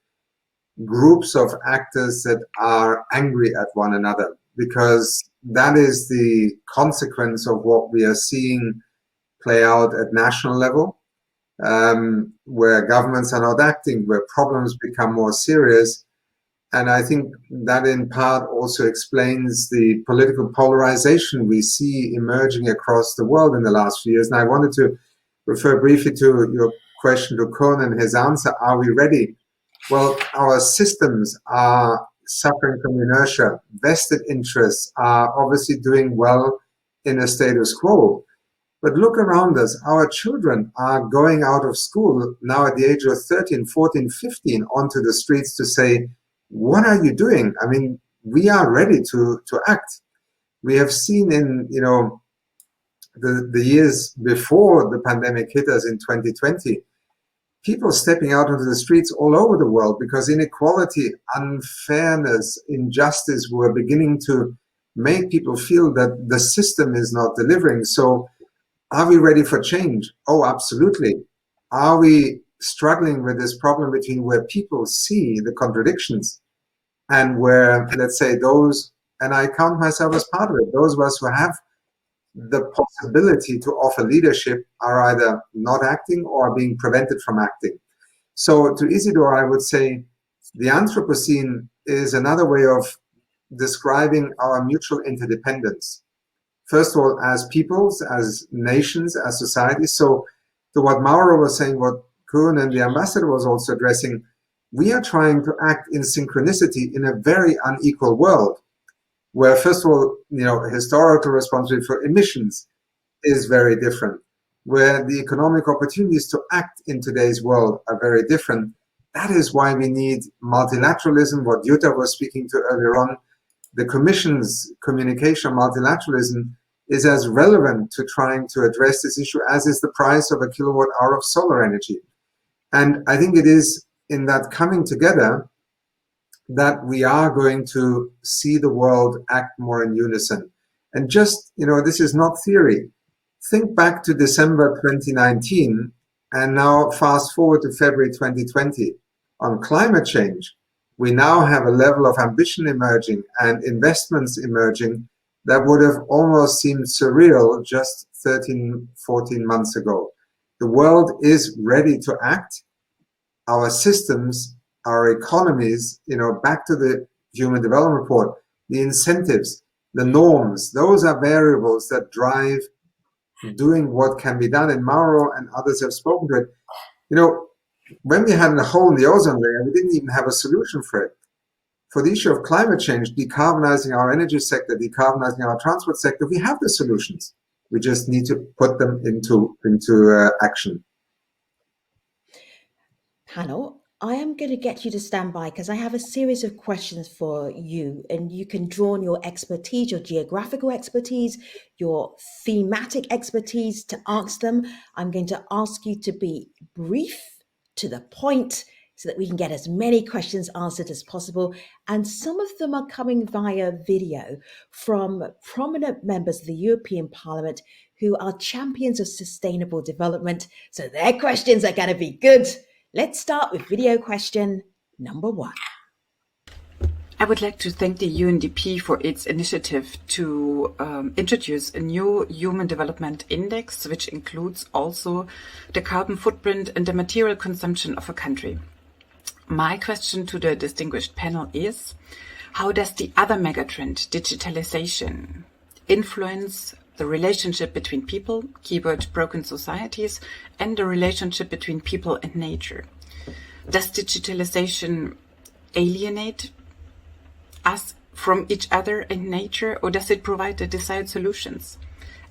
groups of actors that are angry at one another, because that is the consequence of what we are seeing play out at national level, where governments are not acting, where problems become more serious. And I think that in part also explains the political polarization we see emerging across the world in the last few years. And I wanted to refer briefly to your question to Koen and his answer, are we ready? Well, our systems are suffering from inertia. Vested interests are obviously doing well in a status quo. But look around us. Our children are going out of school now at the age of 13, 14, 15 onto the streets to say, what are you doing? I mean, we are ready to act. We have seen in, the years before the pandemic hit us in 2020, people stepping out into the streets all over the world because inequality, unfairness, injustice were beginning to make people feel that the system is not delivering. So are we ready for change? Oh, absolutely. Are we struggling with this problem between where people see the contradictions and where, let's say, those, and I count myself as part of it, those of us who have the possibility to offer leadership are either not acting or are being prevented from acting. So to Isidore, I would say the Anthropocene is another way of describing our mutual interdependence. First of all, as peoples, as nations, as societies. So to what Mauro was saying, what Koen and the ambassador was also addressing, we are trying to act in synchronicity in a very unequal world, where first of all, historical responsibility for emissions is very different, where the economic opportunities to act in today's world are very different. That is why we need multilateralism, what Jutta was speaking to earlier on. the Commission's communication on multilateralism is as relevant to trying to address this issue as is the price of a kilowatt hour of solar energy. And I think it is in that coming together that we are going to see the world act more in unison. And just, this is not theory. Think back to December 2019 and now fast forward to February 2020. On climate change, we now have a level of ambition emerging and investments emerging that would have almost seemed surreal just 13, 14 months ago. The world is ready to act. Our systems, our economies, back to the Human Development Report, the incentives, the norms, those are variables that drive doing what can be done. And Mauro and others have spoken to it. When we had a hole in the ozone layer, we didn't even have a solution for it. For the issue of climate change, decarbonizing our energy sector, decarbonizing our transport sector, we have the solutions. We just need to put them into action. Panel, I am going to get you to stand by because I have a series of questions for you, and you can draw on your expertise, your geographical expertise, your thematic expertise to answer them. I'm going to ask you to be brief, to the point, so that we can get as many questions answered as possible. And some of them are coming via video from prominent members of the European Parliament who are champions of sustainable development. So their questions are going to be good. Let's start with video question number 1. I would like to thank the UNDP for its initiative to introduce a new Human Development Index, which includes also the carbon footprint and the material consumption of a country. My question to the distinguished panel is, how does the other megatrend, digitalization, influence the relationship between people, keyword broken societies, and the relationship between people and nature? Does digitalization alienate us from each other and nature, or does it provide the desired solutions?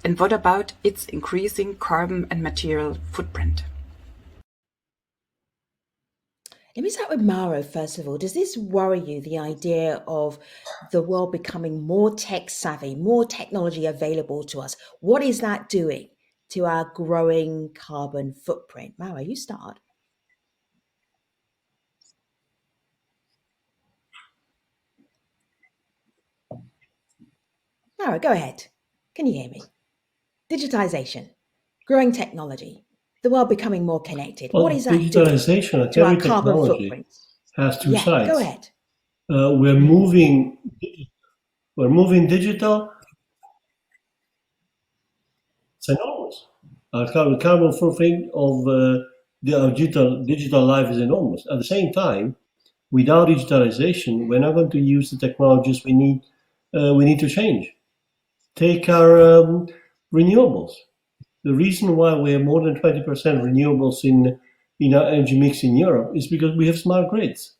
And what about its increasing carbon and material footprint? Let me start with Mauro, first of all. Does this worry you, the idea of the world becoming more tech savvy, more technology available to us? What is that doing to our growing carbon footprint? Mauro, you start. Mauro, go ahead. Can you hear me? Digitization, growing technology, the world becoming more connected. Well, what is that digitalization, doing like to our every carbon technology, footprint? has two sides. Go ahead. We're moving digital. It's enormous. Our carbon footprint of our digital life is enormous. At the same time, without digitalization, we're not going to use the technologies we need to change. Take our renewables. The reason why we have more than 20% renewables in our energy mix in Europe is because we have smart grids.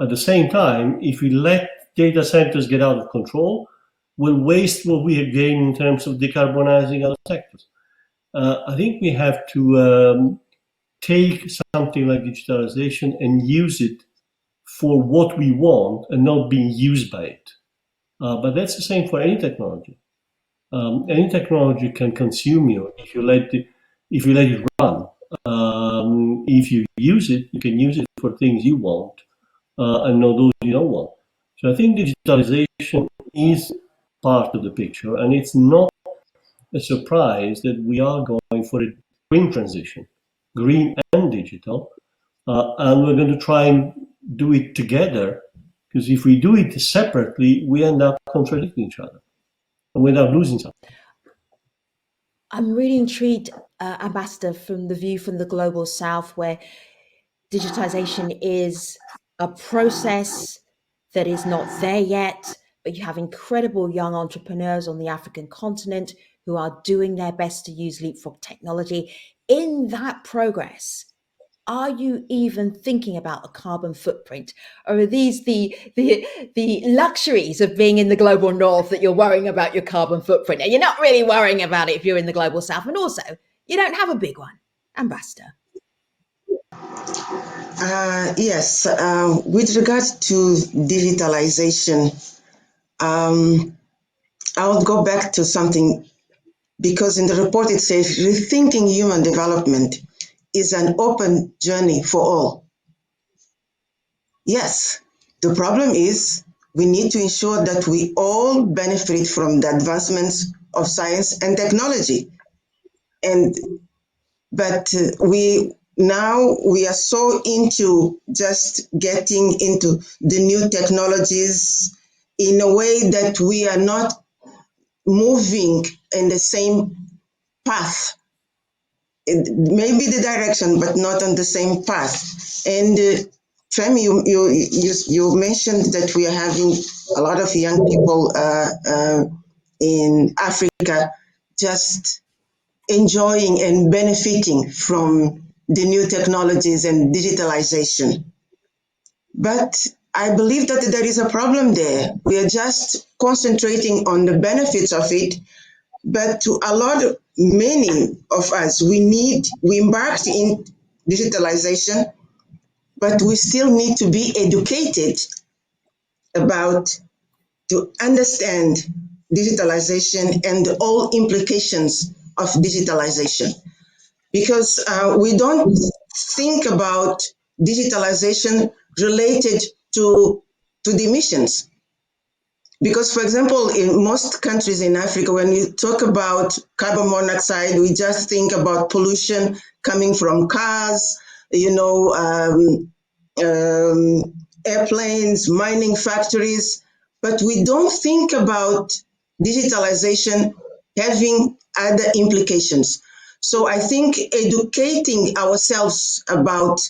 At the same time, if we let data centers get out of control, we'll waste what we have gained in terms of decarbonizing other sectors. I think we have to take something like digitalization and use it for what we want and not being used by it. But that's the same for any technology. Any technology can consume you if you let it run. If you use it, you can use it for things you want and not those you don't want. So I think digitalization is part of the picture, and it's not a surprise that we are going for a green transition, green and digital, and we're going to try and do it together, because if we do it separately, we end up contradicting each other. And we're not losing something. I'm really intrigued, Ambassador, from the view from the Global South, where digitization is a process that is not there yet, but you have incredible young entrepreneurs on the African continent who are doing their best to use leapfrog technology. In that progress, are you even thinking about the carbon footprint, or are these the luxuries of being in the global north that you're worrying about your carbon footprint? And you're not really worrying about it if you're in the global south, and also you don't have a big one, Ambassador. Yes, with regard to digitalization, I'll go back to something, because in the report it says rethinking human development is an open journey for all. Yes, the problem is we need to ensure that we all benefit from the advancements of science and technology. But we are so into just getting into the new technologies in a way that we are not moving in the same path. Maybe the direction, but not on the same path. And Femi, you mentioned that we are having a lot of young people in Africa just enjoying and benefiting from the new technologies and digitalization. But I believe that there is a problem there. We are just concentrating on the benefits of it, but to many of us, we embarked in digitalization, but we still need to be educated to understand digitalization and all implications of digitalization. Because we don't think about digitalization related to the emissions. Because, for example, in most countries in Africa, when you talk about carbon monoxide, we just think about pollution coming from cars, airplanes, mining factories, but we don't think about digitalization having other implications. So I think educating ourselves about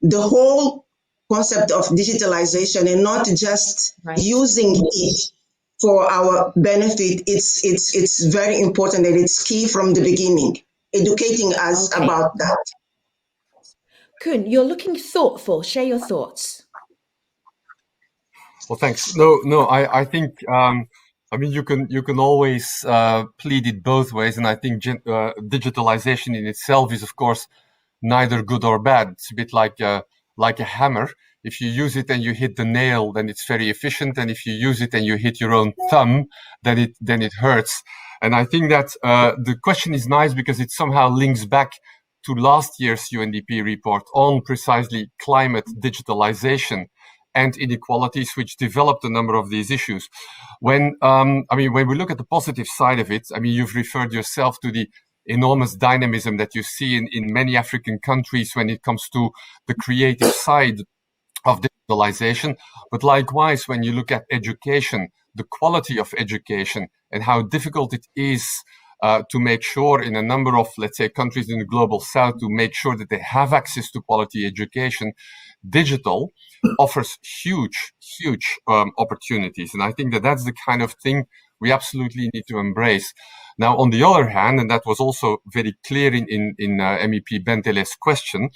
the whole concept of digitalization and not just using it for our benefit, it's very important, and it's key from the beginning, educating us about that. Kun, you're looking thoughtful. Share your thoughts. Well, thanks. No, I think, I mean, you can always plead it both ways. And I think digitalization in itself is, of course, neither good or bad. It's a bit like a hammer. If you use it and you hit the nail, then it's very efficient. And if you use it and you hit your own thumb, then it hurts. And I think that the question is nice because it somehow links back to last year's UNDP report on precisely climate digitalization and inequalities, which developed a number of these issues. When we look at the positive side of it, I mean, you've referred yourself to the enormous dynamism that you see in many African countries when it comes to the creative side of digitalization. But likewise, when you look at education, the quality of education and how difficult it is to make sure in a number of, let's say, countries in the global south to make sure that they have access to quality education, digital offers huge opportunities. And I think that that's the kind of thing we absolutely need to embrace. Now, on the other hand, and that was also very clear in MEP Bentele's question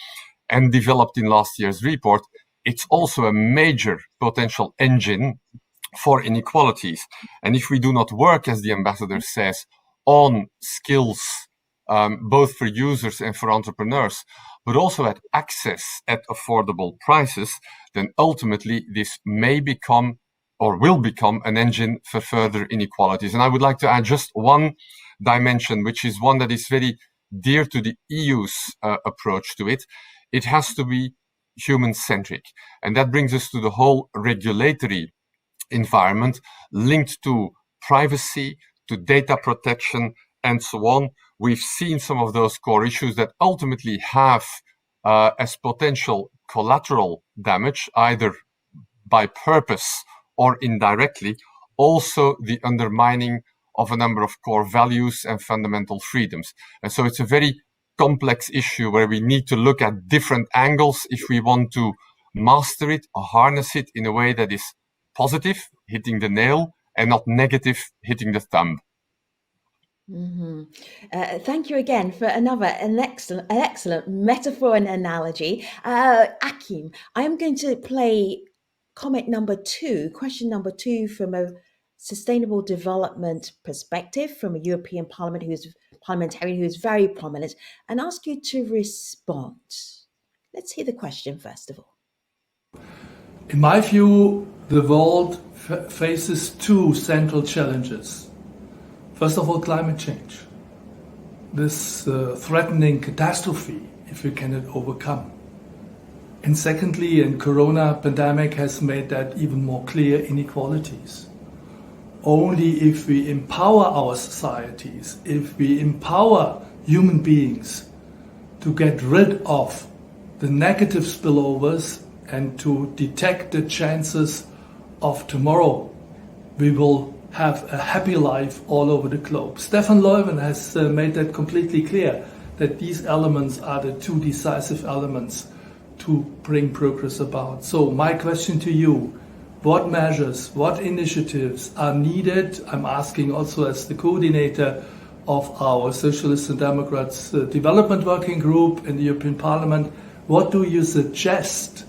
and developed in last year's report, it's also a major potential engine for inequalities. And if we do not work, as the ambassador says, on skills, both for users and for entrepreneurs, but also at access at affordable prices, then ultimately this may become or will become an engine for further inequalities. And I would like to add just one dimension, which is one that is very dear to the EU's approach to it. It has to be human-centric. And that brings us to the whole regulatory environment linked to privacy, to data protection, and so on. We've seen some of those core issues that ultimately have as potential collateral damage, either by purpose or indirectly, also the undermining of a number of core values and fundamental freedoms. And so it's a very complex issue where we need to look at different angles if we want to master it or harness it in a way that is positive, hitting the nail, and not negative, hitting the thumb. Mm-hmm. Thank you again for an excellent metaphor and analogy. Akim, I am going to play question number 2 from a sustainable development perspective from a European parliamentarian who is very prominent, and ask you to respond. Let's hear the question first of all. In my view, The world faces two central challenges. First of all, climate change. This threatening catastrophe, if we cannot overcome. And secondly, and corona pandemic has made that even more clear, inequalities. Only if we empower our societies, if we empower human beings to get rid of the negative spillovers and to detect the chances of tomorrow, we will have a happy life all over the globe. Stefan Leuven has made that completely clear, that these elements are the two decisive elements to bring progress about. So my question to you, what measures, what initiatives are needed? I'm asking also as the coordinator of our Socialists and Democrats Development Working Group in the European Parliament, what do you suggest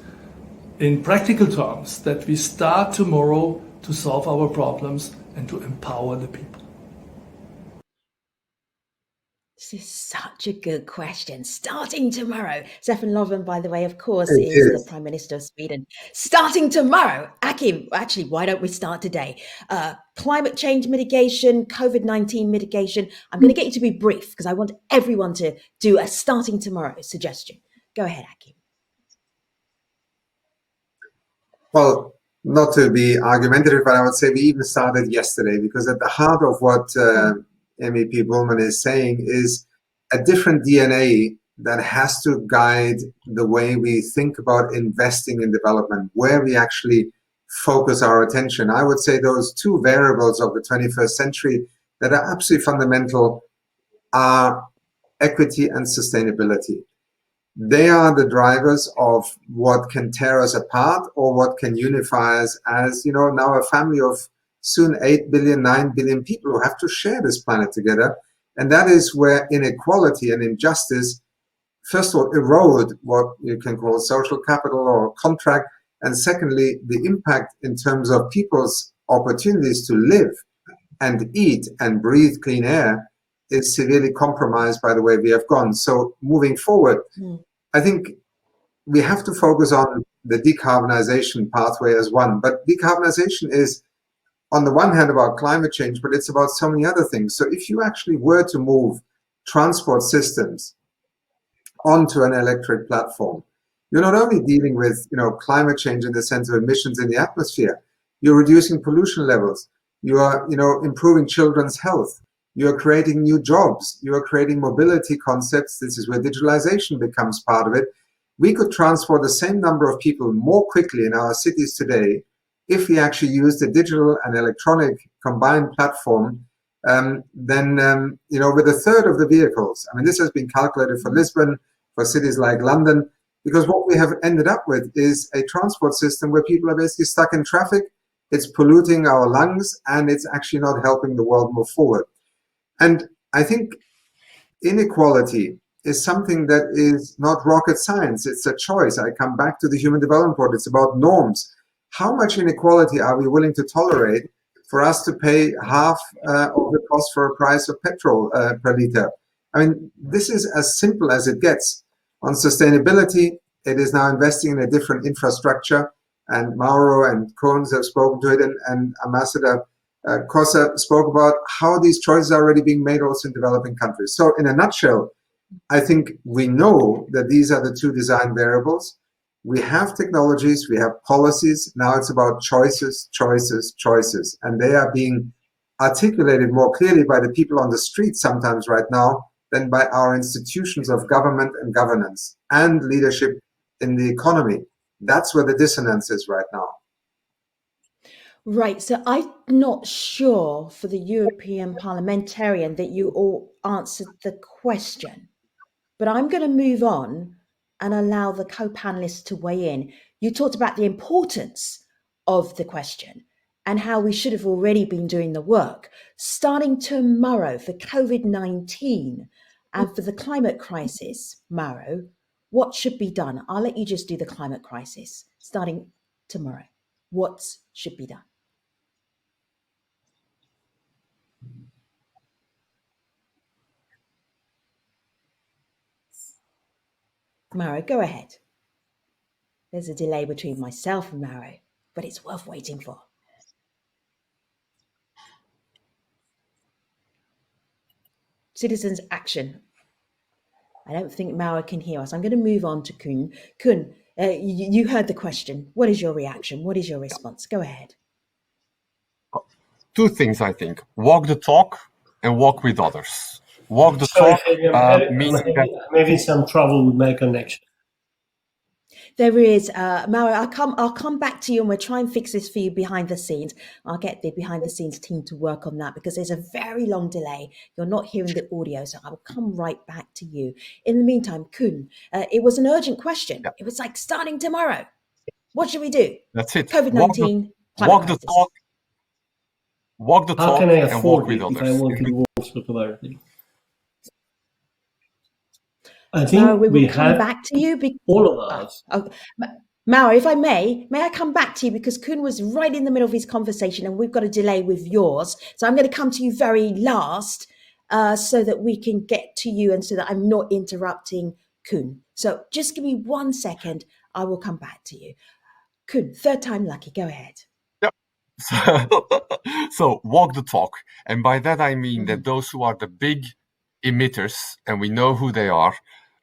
in practical terms that we start tomorrow to solve our problems and to empower the people? This is such a good question. Starting tomorrow. Stefan Löfven, by the way, of course, is the Prime Minister of Sweden. Starting tomorrow. Akim, actually, why don't we start today? Climate change mitigation, COVID-19 mitigation. I'm going to get you to be brief because I want everyone to do a starting tomorrow suggestion. Go ahead, Akim. Well, not to be argumentative, but I would say we even started yesterday, because at the heart of what MEP Bullman is saying is a different DNA that has to guide the way we think about investing in development, where we actually focus our attention. I would say those two variables of the 21st century that are absolutely fundamental are equity and sustainability. They are the drivers of what can tear us apart or what can unify us as, now a family of soon 8 billion, 9 billion people who have to share this planet together. And that is where inequality and injustice, first of all, erode what you can call social capital or contract. And secondly, the impact in terms of people's opportunities to live and eat and breathe clean air is severely compromised by the way we have gone. So moving forward, I think we have to focus on the decarbonization pathway as one. But decarbonization is, on the one hand, about climate change, but it's about so many other things. So if you actually were to move transport systems onto an electric platform, you're not only dealing with climate change in the sense of emissions in the atmosphere, you're reducing pollution levels, you are improving children's health, you are creating new jobs, you are creating mobility concepts. This is where digitalization becomes part of it. We could transport the same number of people more quickly in our cities today if we actually use the digital and electronic combined platform than with a third of the vehicles. I mean, this has been calculated for Lisbon, for cities like London, because what we have ended up with is a transport system where people are basically stuck in traffic. It's polluting our lungs, and it's actually not helping the world move forward. And I think inequality is something that is not rocket science. It's a choice. I come back to the Human Development Report. It's about norms. How much inequality are we willing to tolerate for us to pay half of the cost for a price of petrol per liter? I mean, this is as simple as it gets. On sustainability, it is now investing in a different infrastructure, and Mauro and Cohns have spoken to it, and Ambassador Kosa spoke about how these choices are already being made also in developing countries. So in a nutshell, I think we know that these are the two design variables. We have technologies, we have policies. Now it's about choices, choices, choices. And they are being articulated more clearly by the people on the street sometimes right now than by our institutions of government and governance and leadership in the economy. That's where the dissonance is right now. Right, so I'm not sure for the European parliamentarian that you all answered the question, but I'm going to move on and allow the co-panelists to weigh in. You talked about the importance of the question and how we should have already been doing the work. Starting tomorrow for COVID-19 and for the climate crisis, Mauro, what should be done? I'll let you just do the climate crisis. Starting tomorrow, what should be done? Mauro, go ahead. There's a delay between myself and Mauro. but it's worth waiting for. Citizens' action. I don't think Mauro can hear us. I'm going to move on to Kun. Kun, you heard the question. What is your reaction? What is your response? Go ahead. Two things, I think. Walk the talk and walk with others. Walk the Sorry, talk means that... I'm having some trouble with my connection. There is, Mauro, I'll come back to you and we'll try and fix this for you behind the scenes. I'll get the behind the scenes team to work on that because there's a very long delay. You're not hearing the audio, so I will come right back to you. In the meantime, Kun, it was an urgent question. Yeah. It was like starting tomorrow. What should we do? That's it. COVID-19, walk the talk. Walk the talk How can I and walk afford with it others. if I want to walk so tomorrow? I think Mauro, we will come have back to you. All of us. Mauro, if I may I come back to you because Kun was right in the middle of his conversation and we've got a delay with yours. So I'm going to come to you very last so that we can get to you and so that I'm not interrupting Kun. So just give me 1 second. I will come back to you. Kun, third time lucky. Go ahead. Yep. So walk the talk. And by that I mean that those who are the big emitters, and we know who they are,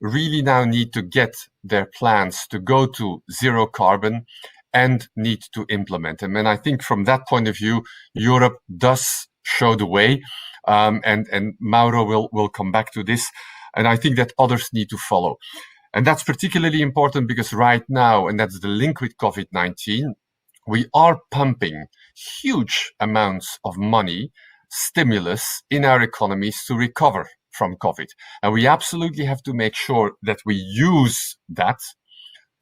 really now need to get their plans to go to zero carbon and need to implement them. And I think from that point of view, Europe does show the way. And Mauro will come back to this. And I think that others need to follow. And that's particularly important because right now, and that's the link with COVID-19, we are pumping huge amounts of money, stimulus in our economies to recover from COVID. And we absolutely have to make sure that we use that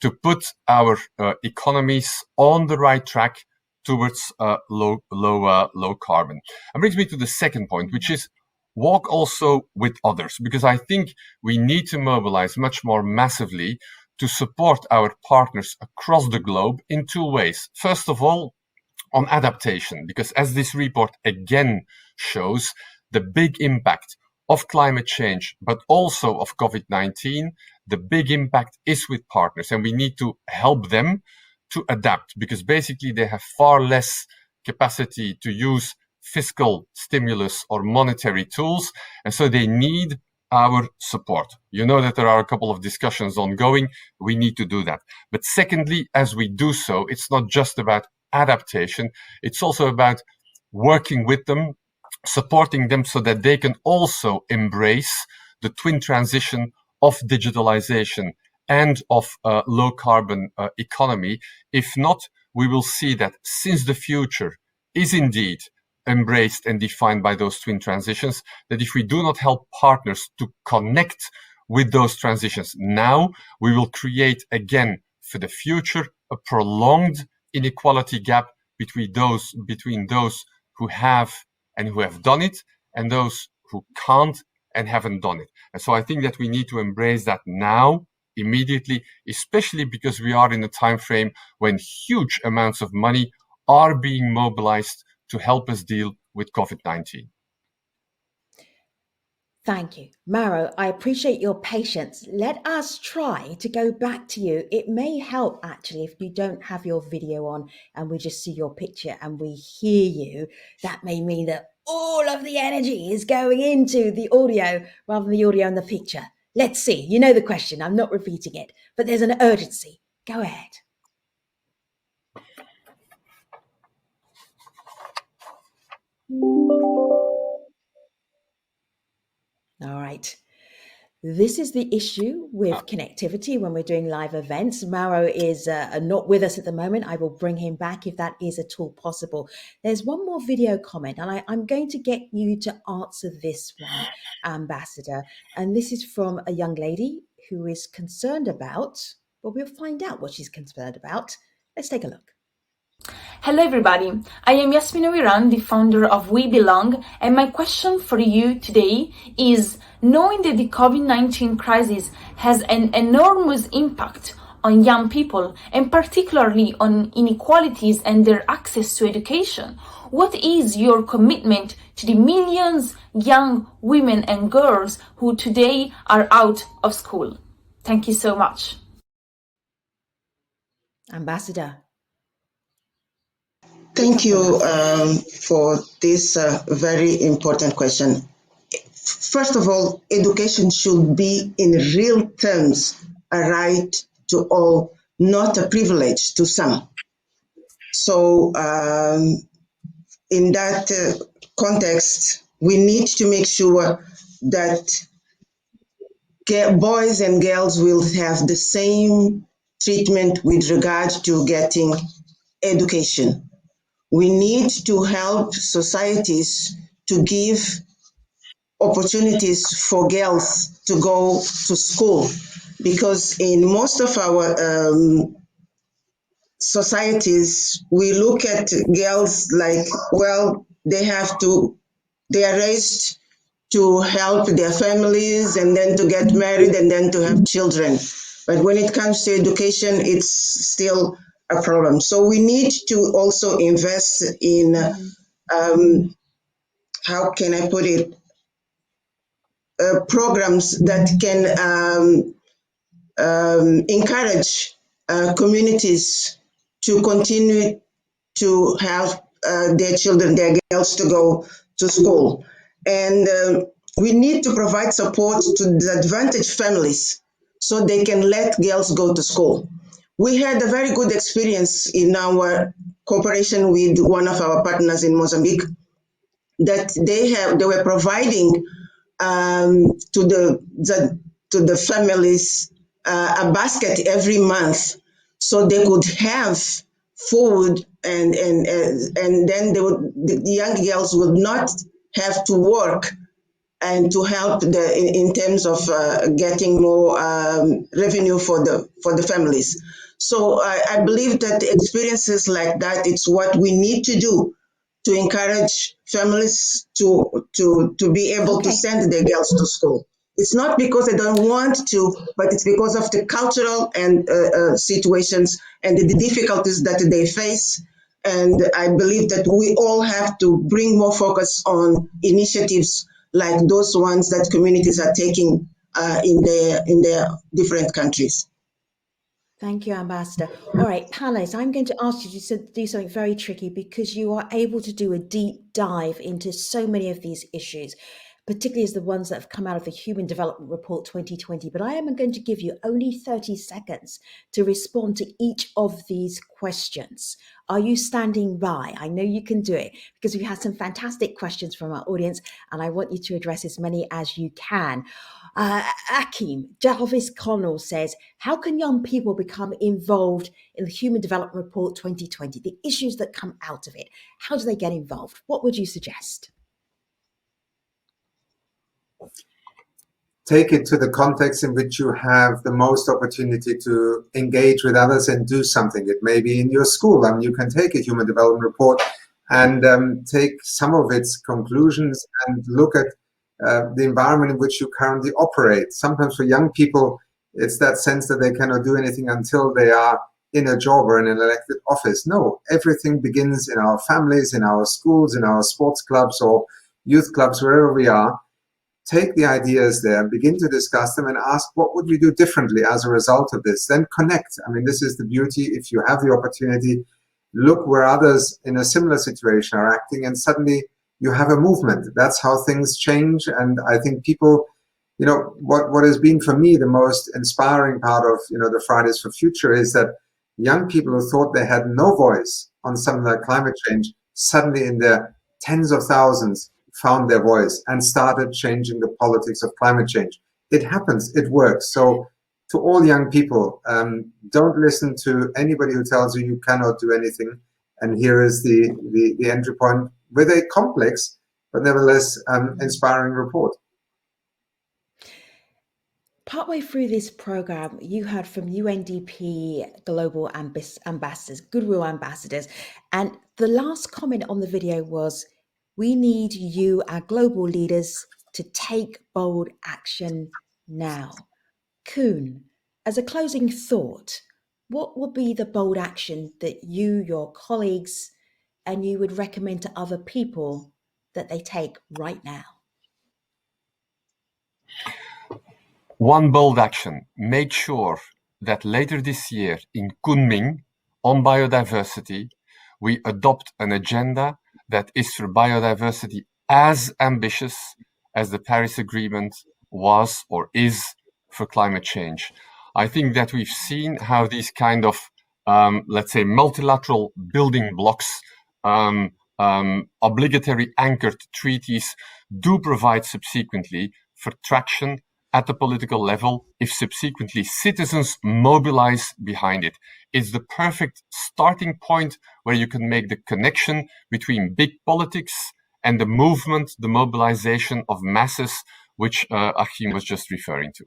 to put our economies on the right track towards low carbon. And brings me to the second point, which is walk also with others, because I think we need to mobilize much more massively to support our partners across the globe in two ways. First of all, on adaptation, because as this report again shows, the big impact of climate change, but also of COVID-19, the big impact is with partners, and we need to help them to adapt, because basically they have far less capacity to use fiscal stimulus or monetary tools, and so they need our support. You know that there are a couple of discussions ongoing. We need to do that. But secondly, as we do so, it's not just about adaptation. It's also about working with them, supporting them so that they can also embrace the twin transition of digitalization and of low carbon economy. If not, we will see that since the future is indeed embraced and defined by those twin transitions, that if we do not help partners to connect with those transitions now, we will create again for the future a prolonged inequality gap between those who have and who have done it and those who can't and haven't done it. And so I think that we need to embrace that now, immediately, especially because we are in a time frame when huge amounts of money are being mobilized to help us deal with COVID-19. Thank you. Mauro, I appreciate your patience. Let us try to go back to you. It may help actually if you don't have your video on and we just see your picture and we hear you. That may mean that all of the energy is going into the audio rather than the audio and the picture. Let's see. You know the question. I'm not repeating it, but there's an urgency. Go ahead. All right. This is the issue with connectivity when we're doing live events. Mauro is not with us at the moment. I will bring him back if that is at all possible. There's one more video comment, and I'm going to get you to answer this one, Ambassador. And this is from a young lady who is concerned about, well, we'll find out what she's concerned about. Let's take a look. Hello everybody, I am Yasmina Wiran, the founder of We Belong, and my question for you today is, knowing that the COVID-19 crisis has an enormous impact on young people, and particularly on inequalities and their access to education, what is your commitment to the millions young women and girls who today are out of school? Thank you so much. Ambassador. Thank you for this very important question. First of all, education should be in real terms a right to all, not a privilege to some. So in that context, we need to make sure that boys and girls will have the same treatment with regard to getting education. We need to help societies to give opportunities for girls to go to school, because in most of our societies, we look at girls like, well, they are raised to help their families and then to get married and then to have children. But when it comes to education, it's still a problem. So we need to also invest in, how can I put it, programs that can encourage communities to continue to have their children, their girls, to go to school. And we need to provide support to disadvantaged families so they can let girls go to school. We had a very good experience in our cooperation with one of our partners in Mozambique, that they were providing to the families a basket every month, so they could have food, and then the young girls would not have to work, and to help in terms of getting more revenue for the families. So I believe that experiences like that, it's what we need to do to encourage families to be able to send their girls to school. It's not because they don't want to, but it's because of the cultural and situations and the difficulties that they face. And I believe that we all have to bring more focus on initiatives like those ones that communities are taking in their different countries. Thank you, Ambassador. All right, panelists, I'm going to ask you to do something very tricky, because you are able to do a deep dive into so many of these issues, particularly as the ones that have come out of the Human Development Report 2020. But I am going to give you only 30 seconds to respond to each of these questions. Are you standing by? I know you can do it, because we've had some fantastic questions from our audience, and I want you to address as many as you can. Akim Jarvis Connell says, how can young people become involved in the Human Development Report 2020, the issues that come out of it? How do they get involved? What would you suggest? Take it to the context in which you have the most opportunity to engage with others and do something. It may be in your school. I mean, you can take a Human Development Report and take some of its conclusions and look at the environment in which you currently operate. Sometimes for young people, it's that sense that they cannot do anything until they are in a job or in an elected office. No, everything begins in our families, in our schools, in our sports clubs or youth clubs, wherever we are. Take the ideas there, begin to discuss them, and ask, what would we do differently as a result of this? Then connect. I mean, this is the beauty. If you have the opportunity, look where others in a similar situation are acting, and suddenly you have a movement. That's how things change. And I think people, what has been for me the most inspiring part of, the Fridays for Future is that young people who thought they had no voice on something like climate change, suddenly in their tens of thousands found their voice and started changing the politics of climate change. It happens, it works. So to all young people, don't listen to anybody who tells you you cannot do anything. And here is the entry point with a complex, but nevertheless inspiring report. Partway through this program, you heard from UNDP global ambassadors, goodwill ambassadors, and the last comment on the video was, we need you, our global leaders, to take bold action now. Koen, as a closing thought, what would be the bold action that you, your colleagues, and you would recommend to other people that they take right now? One bold action: make sure that later this year in Kunming on biodiversity, we adopt an agenda that is for biodiversity as ambitious as the Paris Agreement was or is for climate change. I think that we've seen how these kind of, let's say, multilateral building blocks, obligatory anchored treaties do provide subsequently for traction at the political level if subsequently citizens mobilize behind it. It's the perfect starting point where you can make the connection between big politics and the movement, the mobilization of masses, which Achim was just referring to.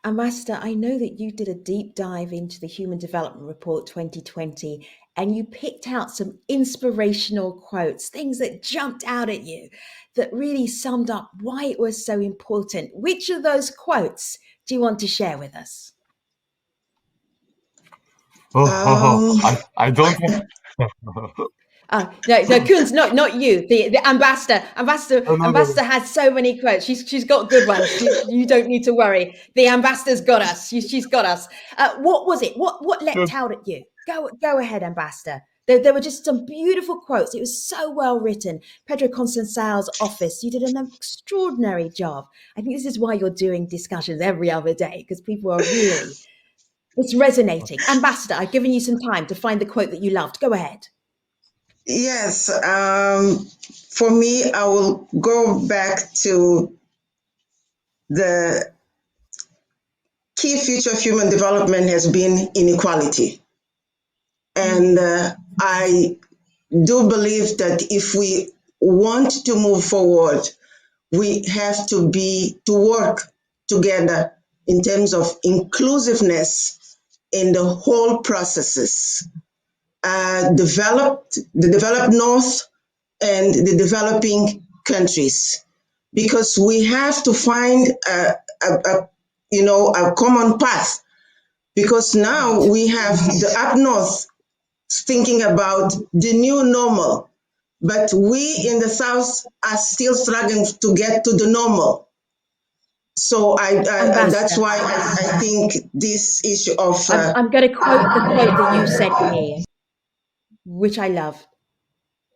Ambassador, I know that you did a deep dive into the Human Development Report 2020, and you picked out some inspirational quotes, things that jumped out at you, that really summed up why it was so important. Which of those quotes do you want to share with us? I don't have... No, Kunz, not you. The ambassador. Ambassador has so many quotes. She's got good ones. You don't need to worry. The ambassador's got us. She's got us. What was it? What leapt out at you? Go ahead, ambassador. There were just some beautiful quotes. It was so well written. Pedro Constanceo's office, you did an extraordinary job. I think this is why you're doing discussions every other day, because people are really, it's resonating. Ambassador, I've given you some time to find the quote that you loved. Go ahead. Yes, for me, I will go back to the key feature of human development has been inequality. And I do believe that if we want to move forward, we have to work together in terms of inclusiveness in the whole processes. The developed North and the developing countries, because we have to find a common path, because now we have the up North thinking about the new normal, but we in the South are still struggling to get to the normal. So that's why I think this issue of... I'm going to quote the quote that you sent me, which I love.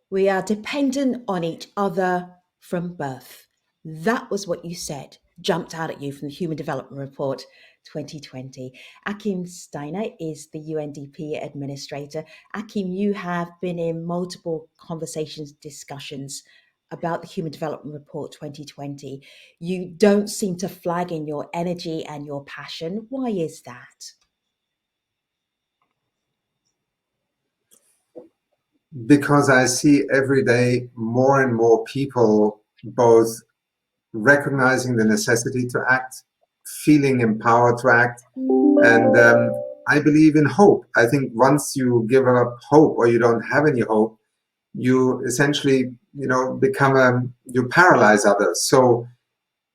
We are dependent on each other from birth. That was what you said, jumped out at you from the Human Development Report 2020. Achim Steiner is the UNDP administrator. Achim, you have been in multiple conversations, discussions about the Human Development Report 2020. You don't seem to flag in your energy and your passion. Why is that? Because I see every day more and more people both recognizing the necessity to act, feeling empowered to act, and I believe in hope. I think once you give up hope or you don't have any hope, you essentially, you paralyze others. So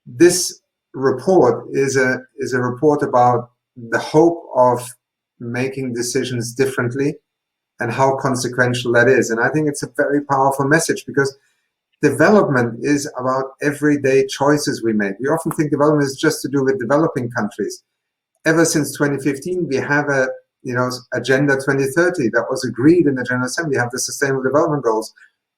this report is a report about the hope of making decisions differently and how consequential that is. And I think it's a very powerful message, because development is about everyday choices we make. We often think development is just to do with developing countries. Ever since 2015, we have a Agenda 2030 that was agreed in the General Assembly. We have the Sustainable Development Goals.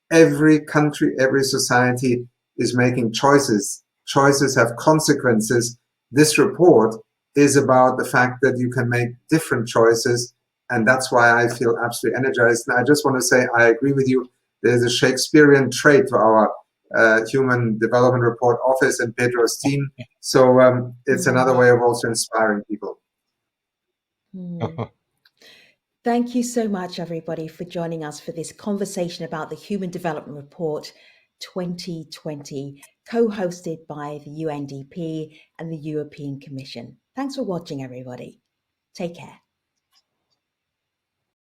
Every country, every society is making choices. Choices have consequences. This report is about the fact that you can make different choices, and that's why I feel absolutely energized. And I just want to say, I agree with you. There's a Shakespearean trait to our Human Development Report office and Pedro's team. So it's another way of also inspiring people. Thank you so much, everybody, for joining us for this conversation about the Human Development Report 2020, co-hosted by the UNDP and the European Commission. Thanks for watching, everybody. Take care.